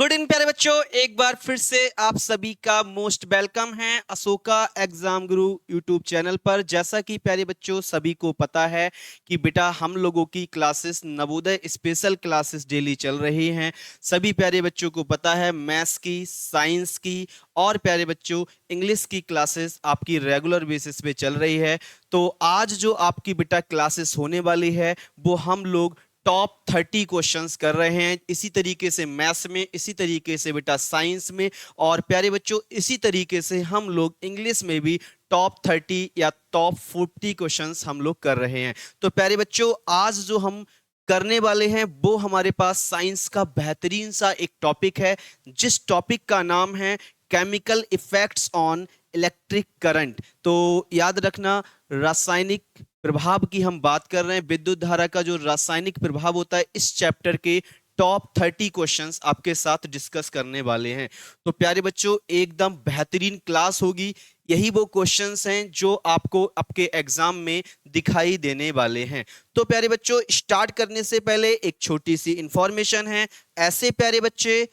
Good in प्यारे बच्चों, एक बार फिर से आप सभी का मोस्ट वेलकम है अशोका एग्जाम गुरु यूट्यूब चैनल पर। जैसा कि प्यारे बच्चों सभी को पता है कि बेटा हम लोगों की classes Navodaya special classes daily चल रही हैं। सभी प्यारे बच्चों को पता है मैथ्स की, साइंस की और प्यारे बच्चों इंग्लिश की क्लासेस आपकी रेगुलर बेसिस पे चल रही है। तो आज जो आपकी बेटा क्लासेस होने वाली है वो हम लोग टॉप 30 क्वेश्चंस कर रहे हैं। इसी तरीके से मैथ्स में, इसी तरीके से बेटा साइंस में और प्यारे बच्चों इसी तरीके से हम लोग इंग्लिश में भी टॉप 30 या टॉप 40 क्वेश्चंस हम लोग कर रहे हैं। तो प्यारे बच्चों आज जो हम करने वाले हैं वो हमारे पास साइंस का बेहतरीन सा एक टॉपिक है, जिस टॉपिक का नाम है chemical effects on electric current. तो याद रखना, रासायनिक प्रभाव की हम बात कर रहे हैं। विद्युत धारा का जो रासायनिक प्रभाव होता है, इस चैप्टर के टॉप 30 क्वेश्चंस आपके साथ डिस्कस करने वाले हैं। तो प्यारे बच्चों एकदम बेहतरीन क्लास होगी। यही वो क्वेश्चंस हैं जो आपको आपके एग्जाम में दिखाई देने वाले हैं। तो प्यारे बच्चों स्टार्ट करने से पहले एक छोटी सी इंफॉर्मेशन है। ऐसे प्यारे बच्चे,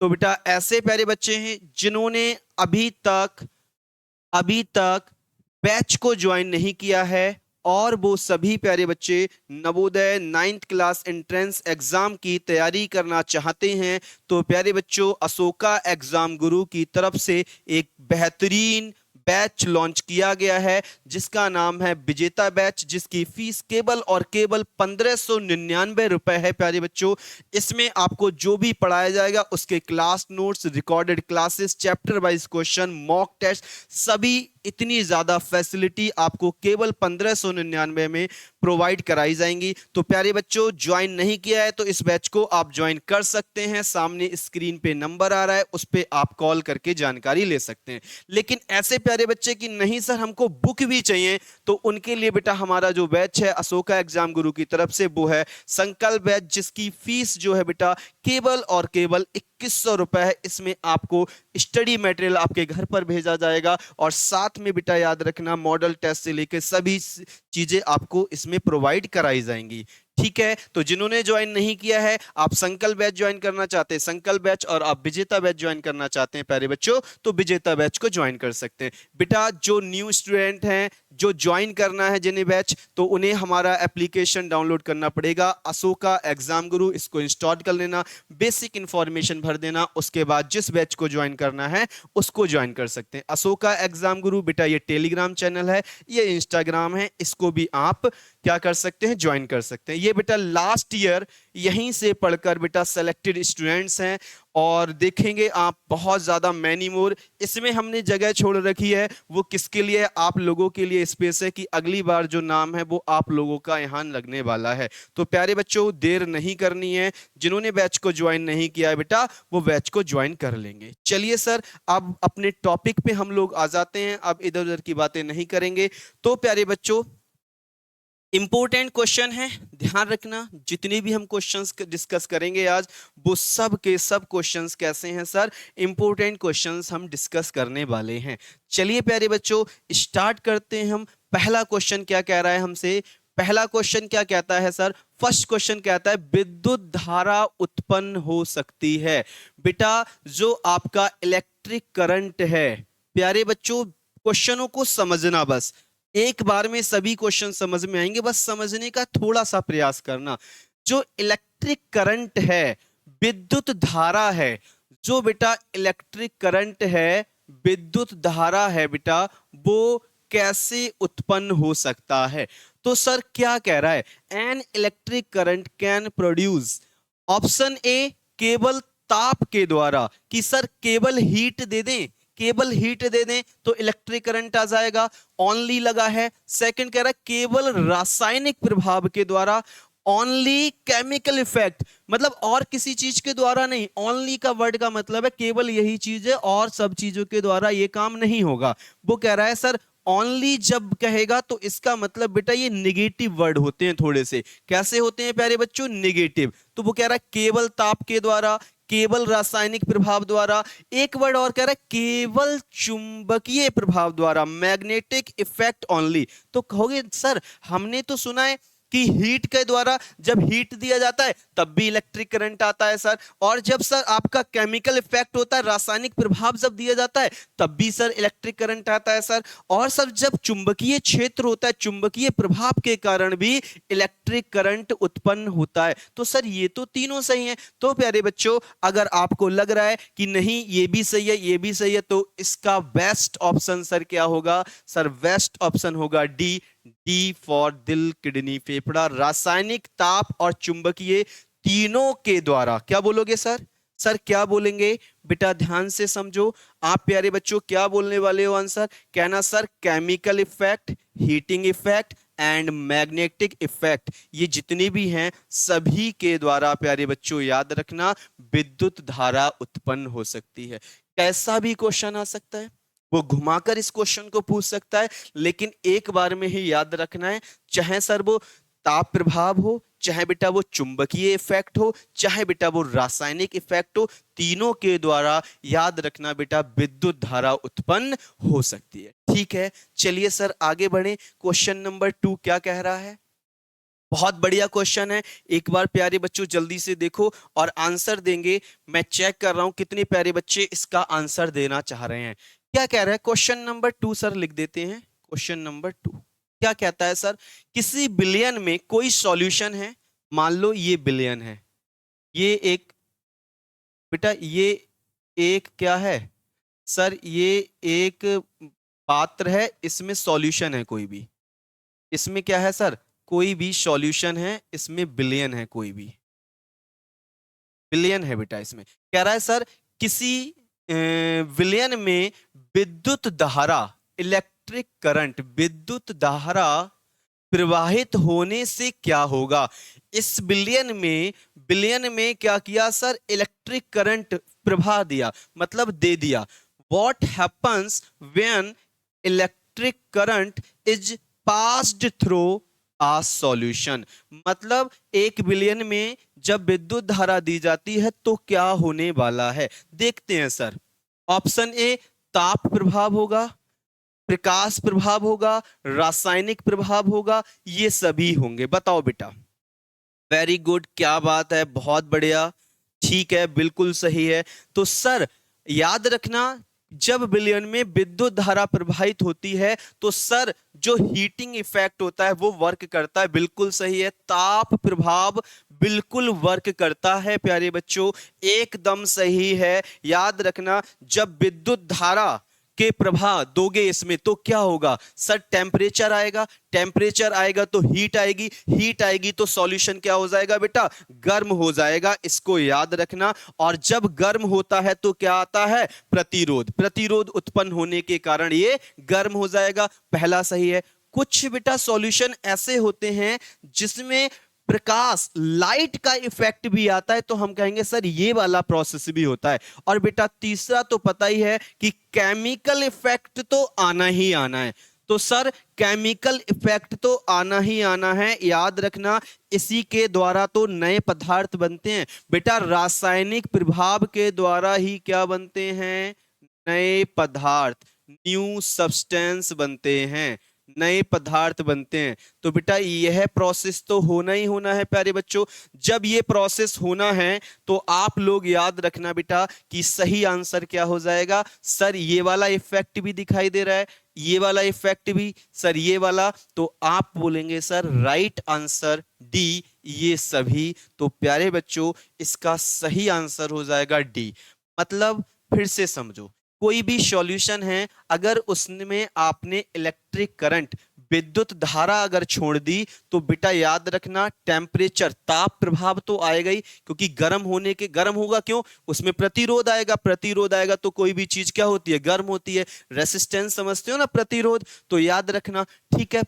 तो बेटा ऐसे प्यारे बच्चे हैं जिन्होंने अभी तक बैच को ज्वाइन नहीं किया है और वो सभी प्यारे बच्चे Navodaya 9th class entrance exam की तैयारी करना चाहते हैं, तो प्यारे बच्चों अशोका एग्जाम गुरु की तरफ से एक बेहतरीन बैच लॉन्च किया गया है जिसका नाम है विजेता बैच, जिसकी फीस केवल और केवल 1599 रुपए है। प्यारे बच्चों इसमें आपको जो भी पढ़ाया जाएगा उसके class notes, recorded classes, chapter wise question, mock test, सभी इतनी ज्यादा फैसिलिटी आपको केवल 1599 में प्रोवाइड कराई जाएंगी। तो प्यारे बच्चों ज्वाइन नहीं किया है तो इस बैच को आप ज्वाइन कर सकते हैं। सामने स्क्रीन पे नंबर आ रहा है, उस पे आप कॉल करके जानकारी ले सकते हैं। लेकिन ऐसे प्यारे बच्चे की नहीं सर हमको बुक भी चाहिए, तो उनके लिए बेटा हमारा जो बैच है अशोका एग्जाम गुरु की तरफ से वो है संकल्प बैच, जिसकी फीस जो है बेटा केवल और केवल 2100 रुपए है। इसमें आपको स्टडी मटेरियल आपके घर पर भेजा जाएगा और साथ में बेटा याद रखना मॉडल टेस्ट से लेकर सभी चीजें आपको इसमें प्रोवाइड कराई जाएंगी। ठीक है, तो जिन्होंने ज्वाइन नहीं किया है, आप संकल्प बैच ज्वाइन करना चाहते हैं संकल्प बैच, और आप विजेता बैच ज्वाइन करना चाहते हैं प्यारे बच्चों तो विजेता बैच को ज्वाइन कर सकते हैं। बेटा जो न्यू स्टूडेंट हैं, जो ज्वाइन करना है जिन्हें बैच, तो उन्हें हमारा एप्लीकेशन डाउनलोड करना पड़ेगा अशोका एग्जाम गुरु। इसको इंस्टॉल कर लेना, बेसिक इंफॉर्मेशन भर देना, उसके बाद जिस बैच को ज्वाइन करना है उसको ज्वाइन कर सकते हैं। अशोका एग्जाम गुरु बेटा ये टेलीग्राम चैनल है, ये इंस्टाग्राम है, इसको भी आप क्या कर सकते हैं, ज्वाइन कर सकते हैं। ये बेटा लास्ट ईयर यहीं से पढ़कर बेटा सेलेक्टेड स्टूडेंट्स हैं और देखेंगे आप बहुत ज्यादा मैनी मोर इसमें हमने जगह छोड़ रखी है। वो किसके लिए? आप लोगों के लिए स्पेस है कि अगली बार जो नाम है वो आप लोगों का यहाँ लगने वाला है। तो प्यारे बच्चों देर नहीं करनी है, जिन्होंने बैच को ज्वाइन नहीं किया है बेटा वो बैच को ज्वाइन कर लेंगे। चलिए सर अब अपने टॉपिक पे हम लोग आ जाते हैं, अब इधर उधर की बातें नहीं करेंगे। तो प्यारे बच्चों इंपॉर्टेंट क्वेश्चन है, ध्यान रखना जितने भी हम क्वेश्चंस डिस्कस करेंगे आज वो सब के सब क्वेश्चंस कैसे हैं सर, इंपॉर्टेंट क्वेश्चंस हम डिस्कस करने वाले हैं। चलिए प्यारे बच्चों स्टार्ट करते हैं हम। पहला क्वेश्चन क्या कह रहा है हमसे? पहला क्वेश्चन क्या कहता है सर? फर्स्ट क्वेश्चन कहता है विद्युत धारा उत्पन्न हो सकती है। बेटा जो आपका इलेक्ट्रिक करंट है, प्यारे बच्चों क्वेश्चनों को समझना, बस एक बार में सभी क्वेश्चन समझ में आएंगे, बस समझने का थोड़ा सा प्रयास करना। जो इलेक्ट्रिक करंट है, विद्युत धारा है, जो बेटा इलेक्ट्रिक करंट है, विद्युत धारा है बेटा, वो कैसे उत्पन्न हो सकता है? तो सर क्या कह रहा है? An electric current can produce, option A केवल ताप के द्वारा, कि सर केवल हीट दे दें, केवल हीट दे दें तो इलेक्ट्रिक करंट आ जाएगा, ओनली लगा है। सेकंड कह रहा है केवल रासायनिक प्रभाव के द्वारा, ओनली केमिकल इफेक्ट, मतलब और किसी चीज के द्वारा नहीं। ओनली का वर्ड का मतलब है केवल यही चीज है और सब चीजों के द्वारा ये काम नहीं होगा। वो कह रहा है सर ओनली जब कहेगा तो इसका मतलब बेटा ये निगेटिव वर्ड होते हैं थोड़े से। कैसे होते हैं प्यारे बच्चों? निगेटिव। तो वो कह रहा है केवल ताप के द्वारा, केवल रासायनिक प्रभाव द्वारा, एक वर्ड और कह रहा है केवल चुंबकीय प्रभाव द्वारा, मैग्नेटिक इफेक्ट ओनली। तो कहोगे सर हमने तो सुना है कि हीट के द्वारा जब हीट दिया जाता है तब भी इलेक्ट्रिक करंट आता है सर, और जब सर आपका केमिकल इफेक्ट होता है, रासायनिक प्रभाव जब दिया जाता है तब भी सर इलेक्ट्रिक करंट आता है सर, और सर जब चुंबकीय क्षेत्र होता है, चुंबकीय प्रभाव के कारण भी इलेक्ट्रिक करंट उत्पन्न होता है। तो सर ये तो तीनों सही हैं। तो प्यारे बच्चों, अगर आपको लग रहा है कि नहीं ये भी सही है ये भी सही है, तो इसका बेस्ट ऑप्शन सर क्या होगा? सर बेस्ट ऑप्शन होगा डी, डी फॉर दिल, किडनी, फेफड़ा, रासायनिक, ताप और चुंबकीय तीनों के द्वारा। क्या बोलोगे सर? सर क्या बोलेंगे बेटा? ध्यान से समझो। आप प्यारे बच्चों क्या बोलने वाले हो आंसर? कहना sir chemical effect, heating effect and magnetic effect, ये जितने भी हैं सभी के द्वारा प्यारे बच्चों याद रखना विद्युत धारा उत्पन्न हो सकती है। कैसा भी क्वेश्चन आ सकता है, वो घुमाकर इस क्वेश्चन को पूछ सकता है, लेकिन एक बार में ही याद रखना है, चाहे सर वो ताप प्रभाव हो, चाहे बेटा वो चुंबकीय इफेक्ट हो, चाहे बेटा वो रासायनिक इफेक्ट हो, तीनों के द्वारा याद रखना बेटा विद्युत धारा उत्पन्न हो सकती है। ठीक है, चलिए सर आगे बढ़े। क्वेश्चन नंबर 2 क्या कह रहा है? बहुत बढ़िया क्वेश्चन है, एक बार प्यारे बच्चों जल्दी से देखो और आंसर देंगे। मैं चेक कर रहा हूं कितने प्यारे बच्चे इसका आंसर देना चाह रहे हैं। क्या कह रहा है क्वेश्चन नंबर 2? सर लिख देते हैं क्वेश्चन नंबर 2 क्या कहता है सर? किसी बिलियन में कोई सॉल्यूशन है, मान लो ये बिलियन है, ये एक बेटा ये एक क्या है सर? ये एक पात्र है, इसमें सॉल्यूशन है कोई भी, इसमें क्या है सर? कोई भी सॉल्यूशन है, इसमें बिलियन है, कोई भी बिलियन है बेटा। इसमें कह रहा है सर किसी विलियन में विद्युत धारा, इलेक्ट्रिक करंट, विद्युत धारा प्रवाहित होने से क्या होगा? इस बिलियन में क्या किया सर? इलेक्ट्रिक करंट प्रवाह दिया, मतलब दे दिया। What happens when electric current is passed through a solution, मतलब 1 बिलियन में जब विद्युत धारा दी जाती है तो क्या होने वाला है? देखते हैं सर। ऑप्शन ए ताप प्रभाव होगा, प्रकाश प्रभाव होगा, रासायनिक प्रभाव होगा, ये सभी होंगे। बताओ बेटा। वेरी गुड, क्या बात है, बहुत बढ़िया, ठीक है, बिल्कुल सही है। तो सर याद रखना जब बिलियन में विद्युत धारा प्रवाहित होती है तो सर जो हीटिंग इफेक्ट होता है वो वर्क करता है, बिल्कुल सही है। ताप प्रभाव बिल्कुल वर्क करता है प्यारे बच्चों, एकदम सही है। याद रखना जब विद्युत धारा के प्रभाव दोगे इसमें तो क्या होगा सर? टेम्परेचर आएगा, टेम्परेचर आएगा तो हीट आएगी, हीट आएगी तो सॉल्यूशन क्या हो जाएगा बेटा? गर्म हो जाएगा, इसको याद रखना। और जब गर्म होता है तो क्या आता है? प्रतिरोध, प्रतिरोध उत्पन्न होने के कारण ये गर्म हो जाएगा, पहला सही है। कुछ बेटा सॉल्यूशन ऐसे होते हैं जिसमें प्रकाश, लाइट का इफेक्ट भी आता है, तो हम कहेंगे सर ये वाला प्रोसेस भी होता है। और बेटा तीसरा तो पता ही है कि केमिकल इफेक्ट तो आना ही आना है, तो सर केमिकल इफेक्ट तो आना ही आना है, याद रखना। इसी के द्वारा तो नए पदार्थ बनते हैं बेटा, रासायनिक प्रभाव के द्वारा ही क्या बनते हैं? नए पदार्थ, न्यू सब्सटेंस बनते हैं, नए पदार्थ बनते हैं। तो बेटा यह प्रोसेस तो होना ही होना है प्यारे बच्चों। जब ये प्रोसेस होना है तो आप लोग याद रखना बेटा कि सही आंसर क्या हो जाएगा? सर ये वाला इफेक्ट भी दिखाई दे रहा है, ये वाला इफेक्ट भी, सर ये वाला, तो आप बोलेंगे सर राइट आंसर डी, ये सभी। तो प्यारे बच्चों इसका सही आंसर हो जाएगा डी। मतलब फिर से समझो, कोई भी सॉल्यूशन है, अगर उसमें आपने इलेक्ट्रिक करंट, विद्युत धारा अगर छोड़ दी तो बेटा याद रखना टेम्परेचर, ताप प्रभाव तो आएगा ही, क्योंकि गर्म होने के, गर्म होगा क्यों? उसमें प्रतिरोध आएगा, प्रतिरोध आएगा तो कोई भी चीज क्या होती है? गर्म होती है। रेसिस्टेंस समझते हो ना, प्रतिरोध, तो याद रखना। ठीक है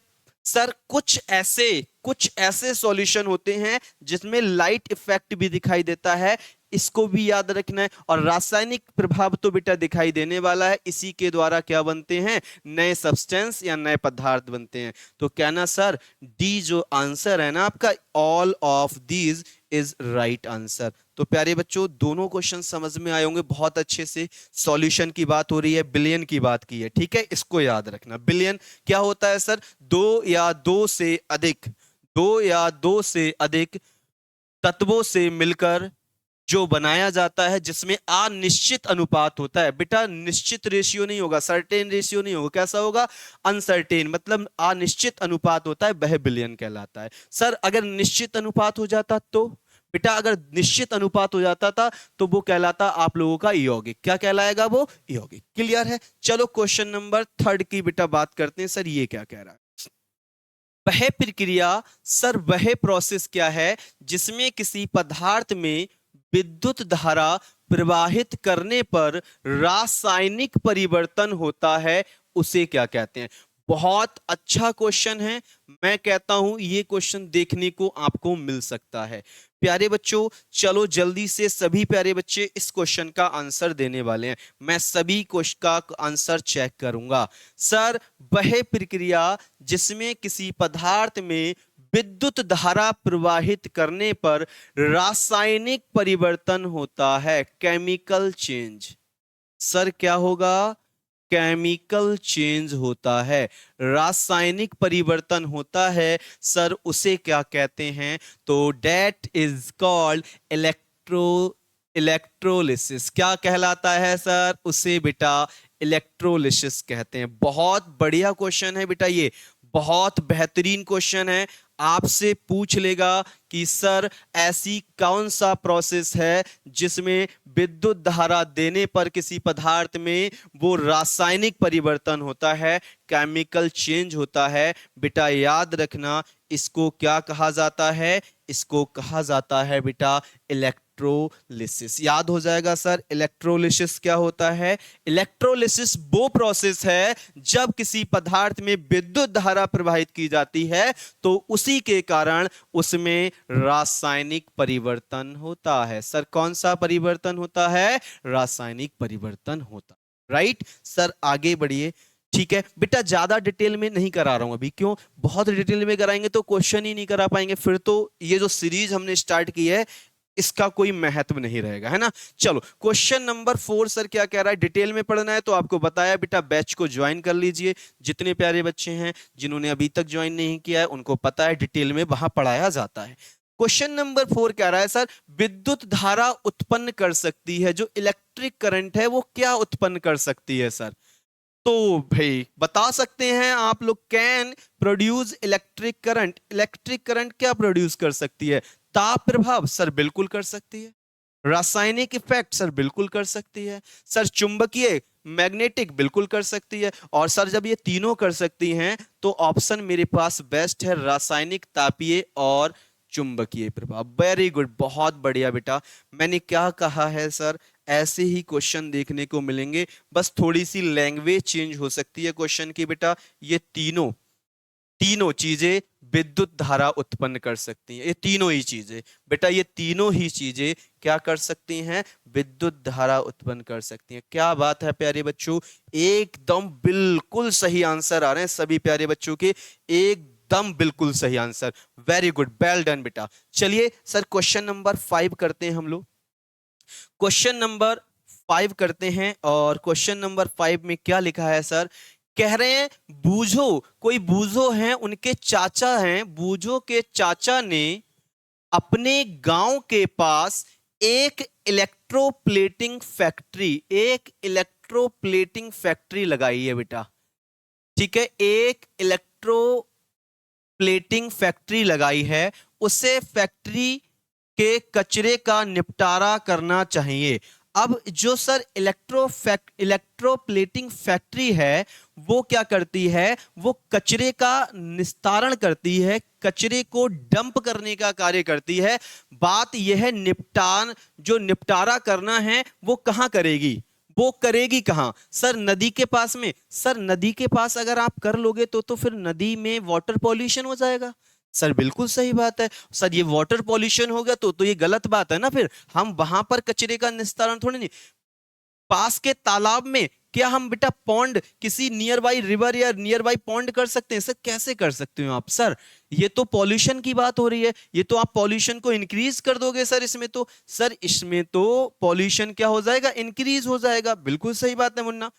सर, कुछ ऐसे सॉल्यूशन होते हैं जिसमें लाइट इफेक्ट भी दिखाई देता है, इसको भी याद रखना है। और रासायनिक प्रभाव तो बेटा दिखाई देने वाला है, इसी के द्वारा क्या बनते हैं? नए सब्सटेंस या नए पदार्थ बनते हैं। तो कहना सर डी जो आंसर है ना आपका, all of these is right answer. तो प्यारे बच्चों दोनों क्वेश्चन समझ में आए होंगे बहुत अच्छे से। सॉल्यूशन की बात हो रही है, बिलियन की बात की है, ठीक है, इसको याद रखना। बिलियन क्या होता है सर? 2 या 2 से अधिक, दो या दो से अधिक तत्वों से मिलकर जो बनाया जाता है, जिसमें अनिश्चित अनुपात होता है। बेटा निश्चित रेशियो नहीं होगा, सर्टेन रेशियो नहीं होगा, कैसा होगा? अनसर्टेन, मतलब अनिश्चित अनुपात होता है, वह बिलियन कहलाता है। सर अगर निश्चित अनुपात हो जाता तो? बेटा अगर निश्चित अनुपात हो जाता था तो वो कहलाता आप लोगों का यौगिक। क्या कहलाएगा वो? यौगिक। क्लियर है? चलो क्वेश्चन नंबर 3 की बेटा बात करते हैं। सर ये क्या कह रहा है? वह प्रक्रिया, सर वह प्रोसेस क्या है जिसमें किसी पदार्थ में विद्युत धारा प्रवाहित करने पर रासायनिक परिवर्तन होता है, उसे क्या कहते हैं? बहुत अच्छा क्वेश्चन है। मैं कहता हूं ये क्वेश्चन देखने को आपको मिल सकता है। प्यारे बच्चों चलो जल्दी से, सभी प्यारे बच्चे इस क्वेश्चन का आंसर देने वाले हैं। मैं सभी क्वेश्चन का आंसर चेक करूंगा। सर वह प्रक्रिया जिसमें किसी पदार्थ में विद्युत धारा प्रवाहित करने पर रासायनिक परिवर्तन होता है, केमिकल चेंज। सर क्या होगा? केमिकल चेंज होता है, रासायनिक परिवर्तन होता है। सर उसे क्या कहते हैं? तो डेट इज कॉल्ड इलेक्ट्रोलिसिस। क्या कहलाता है सर? उसे बेटा इलेक्ट्रोलिसिस कहते हैं। बहुत बढ़िया क्वेश्चन है बेटा, ये बहुत बेहतरीन क्वेश्चन है। आपसे पूछ लेगा कि सर ऐसी कौन सा प्रोसेस है जिसमें विद्युत धारा देने पर किसी पदार्थ में वो रासायनिक परिवर्तन होता है, केमिकल चेंज होता है। बेटा याद रखना, इसको क्या कहा जाता है? इसको कहा जाता है बेटा इलेक्ट्रोलिसिस। याद हो जाएगा सर इलेक्ट्रोलिसिस क्या होता है? इलेक्ट्रोलिसिस वो प्रोसेस है जब किसी पदार्थ में विद्युत धारा प्रवाहित की जाती है तो उसी के कारण उसमें रासायनिक परिवर्तन होता है। सर कौन सा परिवर्तन होता है? रासायनिक परिवर्तन होता। राइट सर आगे बढ़िए। ठीक है बेटा, ज्यादा डिटेल में नहीं करा रहा हूं अभी। क्यों? बहुत डिटेल में कराएंगे तो क्वेश्चन ही नहीं करा पाएंगे, फिर तो ये जो सीरीज हमने स्टार्ट की है इसका कोई महत्व नहीं रहेगा, है ना। चलो क्वेश्चन नंबर 4 सर क्या कह रहा है? डिटेल में पढ़ना है तो आपको बताया बेटा बैच को ज्वाइन कर लीजिए। जितने प्यारे बच्चे हैं जिन्होंने अभी तक ज्वाइन नहीं किया है उनको पता है डिटेल में वहां पढ़ाया जाता है। क्वेश्चन नंबर 4 कह रहा है सर विद्युत धारा उत्पन्न कर सकती है, जो इलेक्ट्रिक करंट है वो क्या उत्पन्न कर सकती है सर? तो भाई बता सकते हैं आप लोग, can produce electric current. Electric current क्या प्रोड्यूस कर सकती है? ताप प्रभाव। सर बिल्कुल कर सकती है। रासायनिक इफेक्ट। सर बिल्कुल कर सकती है। सर चुंबकीय मैग्नेटिक बिल्कुल कर सकती है। और सर जब ये तीनों कर सकती हैं तो ऑप्शन मेरे पास बेस्ट है, रासायनिक, तापीय और चुंबकीय प्रभाव। वेरी गुड, बहुत बढ़िया बेटा। मैंने क्या कहा है सर, ऐसे ही क्वेश्चन देखने को मिलेंगे, बस थोड़ी सी लैंग्वेज चेंज हो सकती है क्वेश्चन की बेटा। ये तीनों तीनों चीजें विद्युत धारा उत्पन्न कर सकती हैं। ये तीनों ही चीजें बेटा, ये तीनों ही चीजें क्या कर सकती हैं? विद्युत धारा उत्पन्न कर सकती हैं। क्या बात है प्यारे बच्चों, एकदम बिल्कुल सही आंसर आ रहे हैं सभी प्यारे बच्चों के, एकदम बिल्कुल सही answer. Very good, well done बेटा। चलिए सर क्वेश्चन नंबर 5 करते हैं हम लोग। क्वेश्चन नंबर 5 करते हैं और क्वेश्चन नंबर 5 में क्या लिखा है सर? कह रहे हैं बूझो, कोई बूझो हैं, उनके चाचा हैं, बूझो के चाचा ने अपने गांव के पास एक इलेक्ट्रोप्लेटिंग फैक्ट्री लगाई है बेटा। ठीक है, एक इलेक्ट्रोप्लेटिंग फैक्ट्री लगाई है। उसे फैक्ट्री के कचरे का निपटारा करना चाहिए। अब जो सर इलेक्ट्रोप्लेटिंग फैक्ट्री है वो क्या करती है? वो कचरे का निस्तारण करती है, कचरे को डंप करने का कार्य करती है। बात यह है जो निपटारा करना है वो कहां करेगी? वो करेगी कहां सर? नदी के पास में। सर नदी के पास अगर आप कर लोगे तो फिर नदी में वाटर पॉल्यूशन हो जाएगा। सर बिल्कुल सही बात है सर, ये वाटर पॉल्यूशन हो गया तो ये गलत बात है ना। फिर हम वहां पर कचरे का निस्तारण थोड़ी नहीं, पास के तालाब में क्या हम बेटा पॉन्ड, किसी नियर बाई रिवर या नियर बाई पॉन्ड कर सकते हैं? सर कैसे कर सकते हो आप? सर ये तो पॉल्यूशन की बात हो रही है, ये तो आप पॉल्यूशन को इंक्रीज कर दोगे सर। इसमें तो सर इसमें तो पॉल्यूशन क्या हो जाएगा? इंक्रीज हो जाएगा। बिल्कुल सही बात है मुन्ना।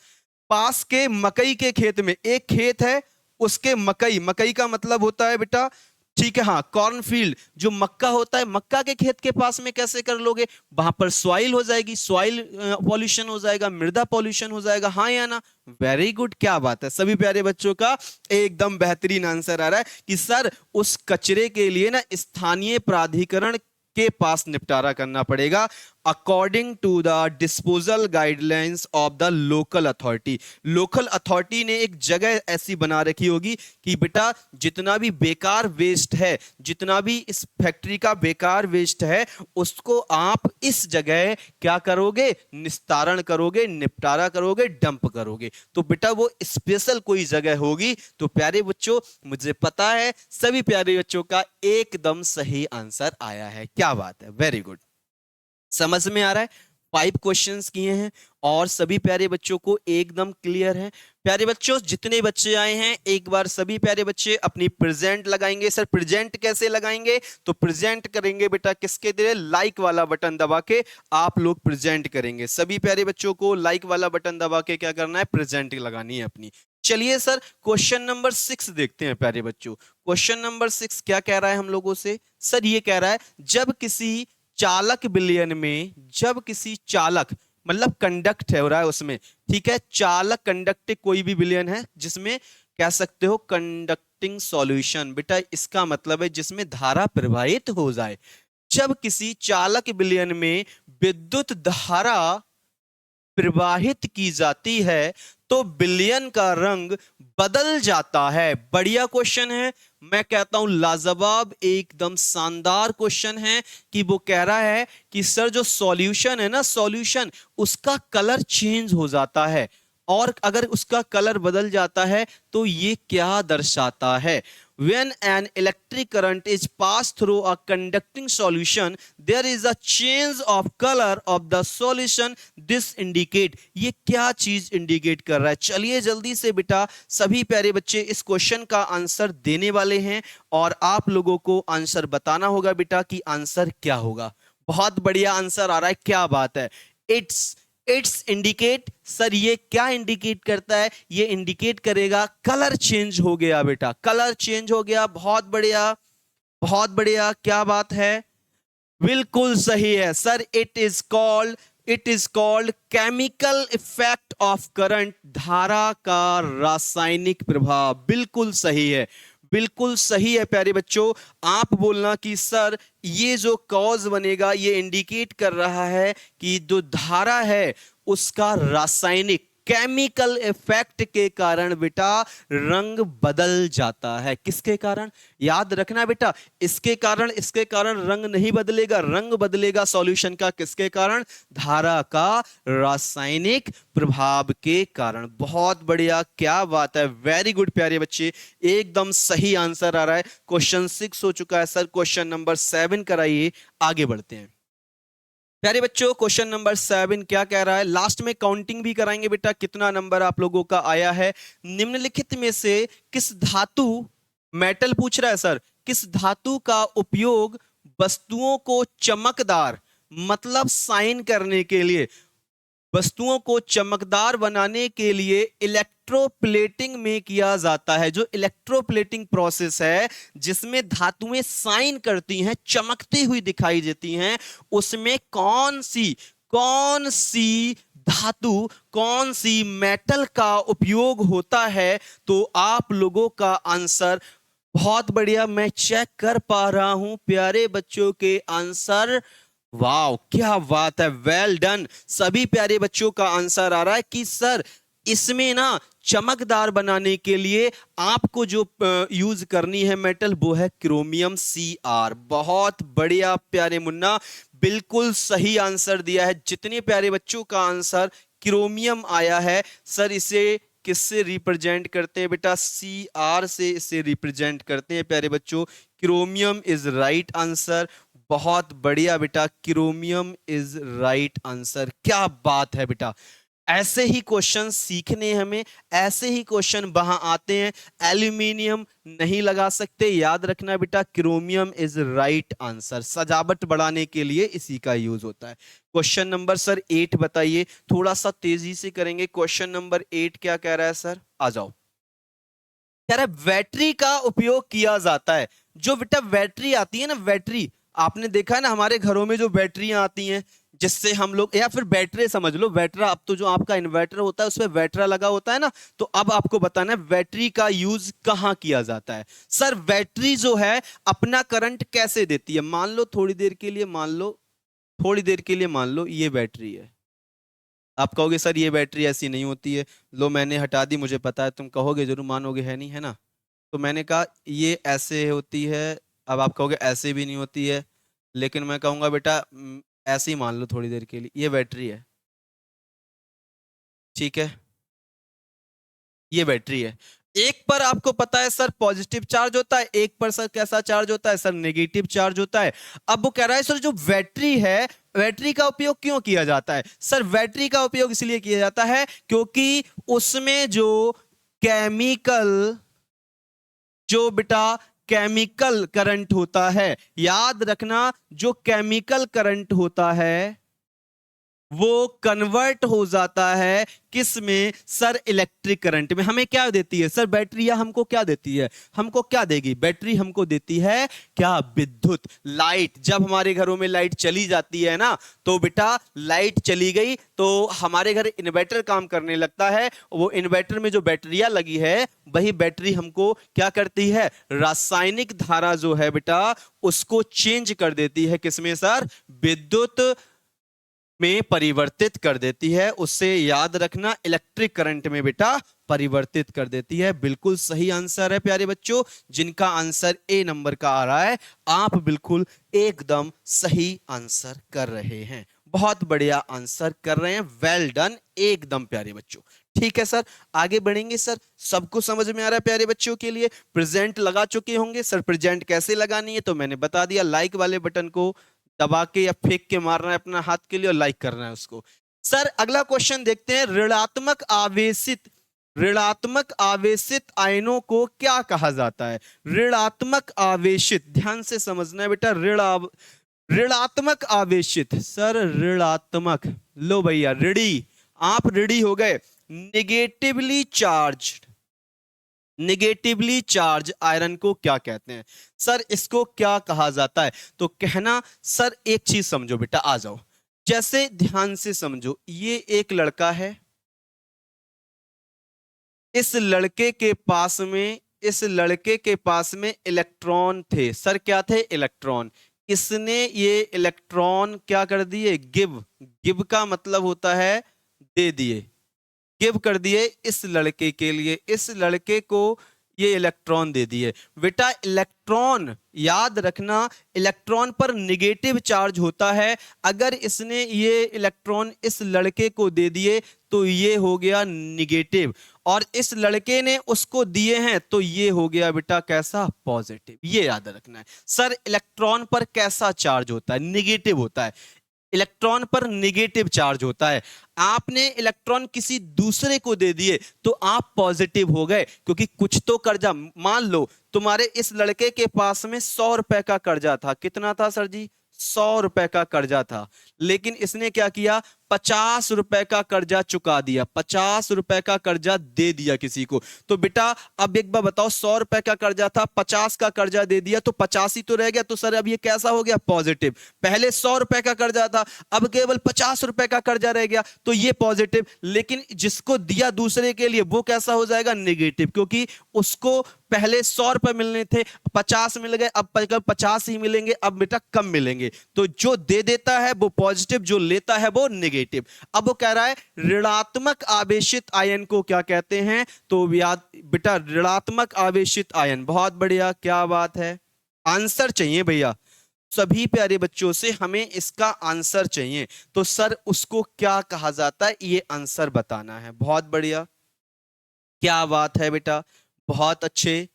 पास के मकई के खेत में, एक खेत है उसके मकई का मतलब होता है बेटा ठीक है, हाँ, कॉर्नफील्ड, जो मक्का होता है, मक्का के खेत के पास में कैसे कर लोगे? वहां पर सॉइल हो जाएगी, सॉइल पॉल्यूशन हो जाएगा, मृदा पॉल्यूशन हो जाएगा, हाँ या ना? वेरी गुड, क्या बात है, सभी प्यारे बच्चों का एकदम बेहतरीन आंसर आ रहा है कि सर उस कचरे के लिए ना स्थानीय प्राधिकरण के पास निपटारा करना पड़ेगा, according to the disposal guidelines of the local authority. Local authority ने एक जगह ऐसी बना रखी होगी कि बेटा जितना भी बेकार वेस्ट है, जितना भी इस फैक्ट्री का बेकार वेस्ट है, उसको आप इस जगह क्या करोगे? निस्तारण करोगे, निपटारा करोगे, डंप करोगे। तो बेटा वो स्पेशल कोई जगह होगी। तो प्यारे बच्चों, मुझे पता है सभी प्यारे बच्चों का एकदम सही आंसर आया है, क्या बात है, वेरी गुड। समझ में आ रहा है? 5 क्वेश्चंस किए हैं और सभी प्यारे बच्चों को एकदम क्लियर है। प्यारे बच्चों, जितने बच्चे आए हैं एक बार सभी प्यारे बच्चे अपनी प्रेजेंट लगाएंगे। सर प्रेजेंट कैसे लगाएंगे? तो प्रेजेंट करेंगे बेटा किसके जरिए? लाइक वाला बटन दबा के आप लोग प्रेजेंट करेंगे। सभी प्यारे बच्चों को लाइक वाला बटन दबा के क्या करना है? प्रेजेंट लगानी है अपनी। चलिए सर क्वेश्चन नंबर 6 देखते हैं प्यारे बच्चों। क्वेश्चन नंबर 6 क्या कह रहा है हम लोगों से? सर ये कह रहा है जब किसी चालक विलयन में, जब किसी चालक मतलब कंडक्ट है हो रहा है उसमें, ठीक है, चालक कंडक्टिंग कोई भी विलयन है जिसमें कह सकते हो कंडक्टिंग सॉल्यूशन, बेटा इसका मतलब है जिसमें धारा प्रवाहित हो जाए। जब किसी चालक विलयन में विद्युत धारा प्रवाहित की जाती है तो विलयन का रंग बदल जाता है। बढ़िया क्वेश्चन है, मैं कहता हूं लाजवाब, एकदम शानदार क्वेश्चन है कि वो कह रहा है कि सर जो सॉल्यूशन है ना, सॉल्यूशन उसका कलर चेंज हो जाता है, और अगर उसका कलर बदल जाता है तो ये क्या दर्शाता है? When an electric current is passed through a conducting solution, there is a change of color of the solution. This indicate, ये क्या चीज इंडिकेट कर रहा है? चलिए जल्दी से बेटा सभी प्यारे बच्चे इस क्वेश्चन का आंसर देने वाले हैं और आप लोगों को आंसर बताना होगा बेटा कि आंसर क्या होगा। बहुत बढ़िया आंसर आ रहा है, क्या बात है। इट्स इंडिकेट, सर ये क्या इंडिकेट करता है? ये इंडिकेट करेगा कलर चेंज हो गया बेटा, कलर चेंज हो गया। बहुत बढ़िया, बहुत बढ़िया, क्या बात है, बिल्कुल सही है sir. It is called chemical effect of current, धारा का रासायनिक प्रभाव। बिल्कुल सही है, बिल्कुल सही है प्यारे बच्चों। आप बोलना कि सर ये जो कॉज बनेगा ये इंडिकेट कर रहा है कि जो धारा है उसका रासायनिक केमिकल इफेक्ट के कारण बेटा रंग बदल जाता है। किसके कारण? याद रखना बेटा, इसके कारण रंग नहीं बदलेगा, रंग बदलेगा सॉल्यूशन का किसके कारण? धारा का रासायनिक प्रभाव के कारण। बहुत बढ़िया, क्या बात है, वेरी गुड प्यारे बच्चे, एकदम सही आंसर आ रहा है। क्वेश्चन 6 हो चुका है सर, क्वेश्चन नंबर 7 कराइए, आगे बढ़ते हैं। प्यारे बच्चों क्वेश्चन नंबर 7 क्या कह रहा है? लास्ट में काउंटिंग भी कराएंगे बेटा कितना नंबर आप लोगों का आया है। निम्नलिखित में से किस धातु, मेटल पूछ रहा है सर, किस धातु का उपयोग वस्तुओं को चमकदार मतलब साइन करने के लिए, वस्तुओं को चमकदार बनाने के लिए इलेक्ट्रोप्लेटिंग में किया जाता है? जो इलेक्ट्रोप्लेटिंग प्रोसेस है जिसमें धातुएं साइन करती हैं, चमकती हुई दिखाई देती हैं, उसमें कौन सी धातु, कौन सी मेटल का उपयोग होता है? तो आप लोगों का आंसर बहुत बढ़िया, मैं चेक कर पा रहा हूं प्यारे बच्चों के आंसर। वाह क्या बात है, वेल डन। सभी प्यारे बच्चों का आंसर आ रहा है कि सर इसमें ना चमकदार बनाने के लिए आपको जो यूज करनी है मेटल वो है क्रोमियम Cr। बहुत बढ़िया प्यारे मुन्ना, बिल्कुल सही आंसर दिया है। जितने प्यारे बच्चों का आंसर क्रोमियम आया है सर, इसे किससे रिप्रेजेंट करते हैं बेटा? Cr से इसे रिप्रेजेंट करते हैं प्यारे बच्चों। Chromium is right answer. बहुत बढ़िया बेटा, क्रोमियम इज राइट आंसर। क्या बात है बेटा, ऐसे ही क्वेश्चन सीखने हमें, ऐसे ही क्वेश्चन वहां आते हैं। एल्यूमिनियम नहीं लगा सकते, याद रखना बेटा क्रोमियम इज राइट आंसर। सजावट बढ़ाने के लिए इसी का यूज होता है। क्वेश्चन नंबर सर 8 बताइए, थोड़ा सा तेजी से करेंगे। क्वेश्चन नंबर 8 क्या कह रहा है सर? आ जाओ। कह रहा है बैटरी का उपयोग किया जाता है। जो बेटा बैटरी आती है ना, बैटरी आपने देखा है ना हमारे घरों में जो बैटरियां आती हैं, जिससे हम लोग, या फिर बैटरी समझ लो, बैटरा, अब तो जो आपका इन्वर्टर होता है उसमें बैटरा लगा होता है ना, तो अब आपको बताना है बैटरी का यूज कहां किया जाता है। सर बैटरी जो है अपना करंट कैसे देती है, मान लो थोड़ी देर के लिए, मान लो थोड़ी देर के लिए, मान लो ये बैटरी है। आप कहोगे सर ये बैटरी ऐसी नहीं होती है, लो मैंने हटा दी, मुझे पता है, तुम कहोगे जरूर, मानोगे है नहीं, है ना। तो मैंने कहा ये ऐसे होती है, अब आप कहोगे ऐसे भी नहीं होती है, लेकिन मैं कहूंगा बेटा ऐसे ही मान लो थोड़ी देर के लिए, ये बैटरी है, ठीक है, ये बैटरी है। एक पर आपको पता है सर पॉजिटिव चार्ज होता है, एक पर सर कैसा चार्ज होता है, सर नेगेटिव चार्ज होता है। अब वो कह रहा है सर जो बैटरी है, बैटरी का उपयोग क्यों किया जाता है, सर बैटरी का उपयोग इसलिए किया जाता है क्योंकि उसमें जो केमिकल, जो बेटा केमिकल करंट होता है, याद रखना, जो केमिकल करंट होता है वो कन्वर्ट हो जाता है किस में, सर इलेक्ट्रिक करंट में। हमें क्या देती है सर बैटरी, या हमको क्या देती है, हमको क्या देगी बैटरी, हमको देती है क्या, विद्युत, लाइट। जब हमारे घरों में लाइट चली जाती है ना, तो बेटा लाइट चली गई तो हमारे घर इन्वर्टर काम करने लगता है, वो इन्वर्टर में जो बैटरियां लगी है वही बैटरी हमको क्या करती है, रासायनिक धारा जो है बेटा उसको चेंज कर देती है किसमें सर, विद्युत में परिवर्तित कर देती है, उससे याद रखना इलेक्ट्रिक करंट में बेटा परिवर्तित कर देती है। बिल्कुल सही आंसर है प्यारे बच्चों, जिनका आंसर ए नंबर का आ रहा है, आप बिल्कुल एकदम सही आंसर कर रहे हैं, बहुत बढ़िया आंसर कर रहे हैं, वेल डन, एकदम प्यारे बच्चों। ठीक है सर, आगे बढ़ेंगे सर, सबको समझ में आ रहा है प्यारे बच्चों के लिए, प्रेजेंट लगा चुके होंगे सर, प्रेजेंट कैसे लगानी है तो मैंने बता दिया, लाइक वाले बटन को दबा के या फेंक के मारना है अपना हाथ के लिए और लाइक करना है उसको। सर अगला क्वेश्चन देखते हैं, ऋणात्मक आवेशित आयनों को क्या कहा जाता है, ऋणात्मक आवेशित, ध्यान से समझना है बेटा, ऋणात्मक आवेशित, सर ऋणात्मक, लो भैया ऋणी, आप ऋणी हो गए, निगेटिवली चार्ज आयरन को क्या कहते हैं, सर इसको क्या कहा जाता है, तो कहना सर एक चीज समझो बेटा, आ जाओ, जैसे ध्यान से समझो, ये एक लड़का है, इस लड़के के पास में, इस लड़के के पास में इलेक्ट्रॉन थे, सर क्या थे, इलेक्ट्रॉन, इसने ये इलेक्ट्रॉन क्या कर दिए, गिव का मतलब होता है दे दिए, गिव कर दिए इस लड़के के लिए, इस लड़के को ये इलेक्ट्रॉन दे दिए। बेटा इलेक्ट्रॉन याद रखना, इलेक्ट्रॉन पर निगेटिव चार्ज होता है, अगर इसने ये इलेक्ट्रॉन इस लड़के को दे दिए तो ये हो गया निगेटिव, और इस लड़के ने उसको दिए हैं तो ये हो गया बेटा कैसा, पॉजिटिव। ये याद रखना है सर, इलेक्ट्रॉन पर कैसा चार्ज होता है, निगेटिव होता है, इलेक्ट्रॉन पर निगेटिव चार्ज होता है, आपने इलेक्ट्रॉन किसी दूसरे को दे दिए तो आप पॉजिटिव हो गए, क्योंकि कुछ तो कर्जा, मान लो तुम्हारे इस लड़के के पास में 100 रुपए का कर्जा था, कितना था सर जी, 100 रुपए का कर्जा था, लेकिन इसने क्या किया, 50 रुपए का कर्जा चुका दिया, 50 रुपए का कर्जा दे दिया किसी को, तो बेटा अब एक बार बताओ, 100 रुपए का कर्जा था, 50 का कर्जा दे दिया तो 50 ही तो रह गया, तो सर अब ये कैसा हो गया, पॉजिटिव। पहले 100 रुपए का कर्जा था, अब केवल 50 रुपए का कर्जा रह गया तो ये पॉजिटिव, लेकिन जिसको दिया दूसरे के लिए वो कैसा हो जाएगा, नेगेटिव, क्योंकि उसको पहले 100 रुपए मिलने थे, 50 मिल गए, अब 50 ही मिलेंगे, अब बेटा कम मिलेंगे, तो जो दे देता है वो पॉजिटिव, जो लेता है वो नेगेटिव। अब वो कह रहा है ऋणात्मक आवेशित आयन को क्या कहते हैं, तो याद बेटा ऋणात्मक आवेशित आयन, बहुत बढ़िया, क्या बात है, आंसर चाहिए भैया सभी प्यारे बच्चों से, हमें इसका आंसर चाहिए, तो सर उसको क्या कहा जाता है ये आंसर बताना है, बहुत बढ़िया, क्या बात है बेटा, बहुत अच्छे।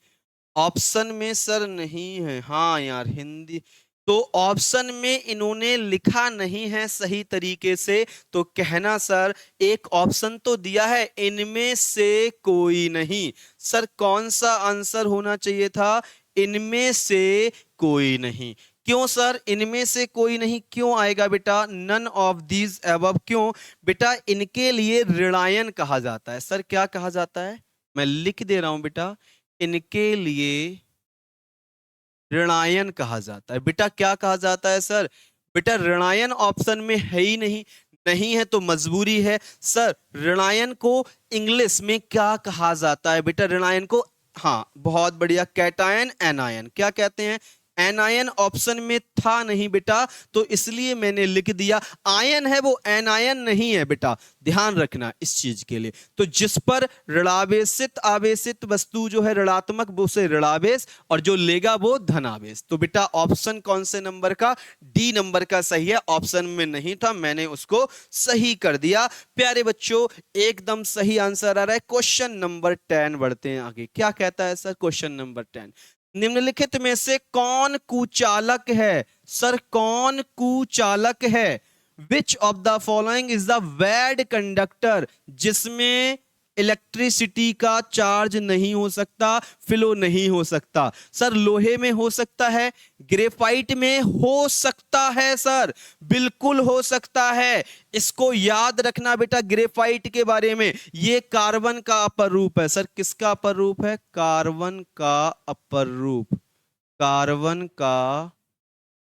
ऑप्शन में सर नहीं है, हाँ यार हिंदी, तो ऑप्शन में इन्होंने लिखा नहीं है सही तरीके से, तो कहना सर एक ऑप्शन तो दिया है, इनमें से कोई नहीं, सर कौन सा आंसर होना चाहिए था, इनमें से कोई नहीं, क्यों सर इनमें से कोई नहीं क्यों आएगा बेटा, नन ऑफ दीज अबव, क्यों बेटा, इनके लिए ऋणायन कहा जाता है, सर क्या कहा जाता है, मैं लिख दे रहा हूं बेटा, इनके लिए ऋणायन कहा जाता है। बेटा क्या कहा जाता है सर? बेटा ऋणायन ऑप्शन में है ही नहीं, नहीं है तो मजबूरी है। सर ऋणायन को इंग्लिश में क्या कहा जाता है? बेटा ऋणायन को, हाँ बहुत बढ़िया, कैटायन एनायन। क्या कहते हैं? एनायन ऑप्शन में था नहीं बेटा, तो इसलिए मैंने लिख दिया। आयन है वो, एनायन नहीं है बेटा, ध्यान रखना इस चीज के लिए। तो जिस पर ऋणावेशित आवेशित वस्तु जो है ऋणात्मक, वो से ऋणावेश, और जो लेगा वो धनावेश। तो बेटा ऑप्शन कौन से नंबर का? डी नंबर का सही है। ऑप्शन में नहीं था, मैंने उसको सही कर दिया। प्यारे बच्चों एकदम सही आंसर आ रहा है। क्वेश्चन नंबर 10 बढ़ते हैं आगे। क्या कहता है सर क्वेश्चन नंबर 10? निम्नलिखित में से कौन कुचालक है? सर कौन कुचालक है? Which of the following is the bad conductor? जिसमें इलेक्ट्रिसिटी का चार्ज नहीं हो सकता, फ्लो नहीं हो सकता। सर लोहे में हो सकता है, ग्रेफाइट में हो सकता है सर, बिल्कुल हो सकता है। इसको याद रखना बेटा ग्रेफाइट के बारे में। ये कार्बन का अपर रूप है। सर किसका अपर रूप है? कार्बन का अपर रूप, कार्बन का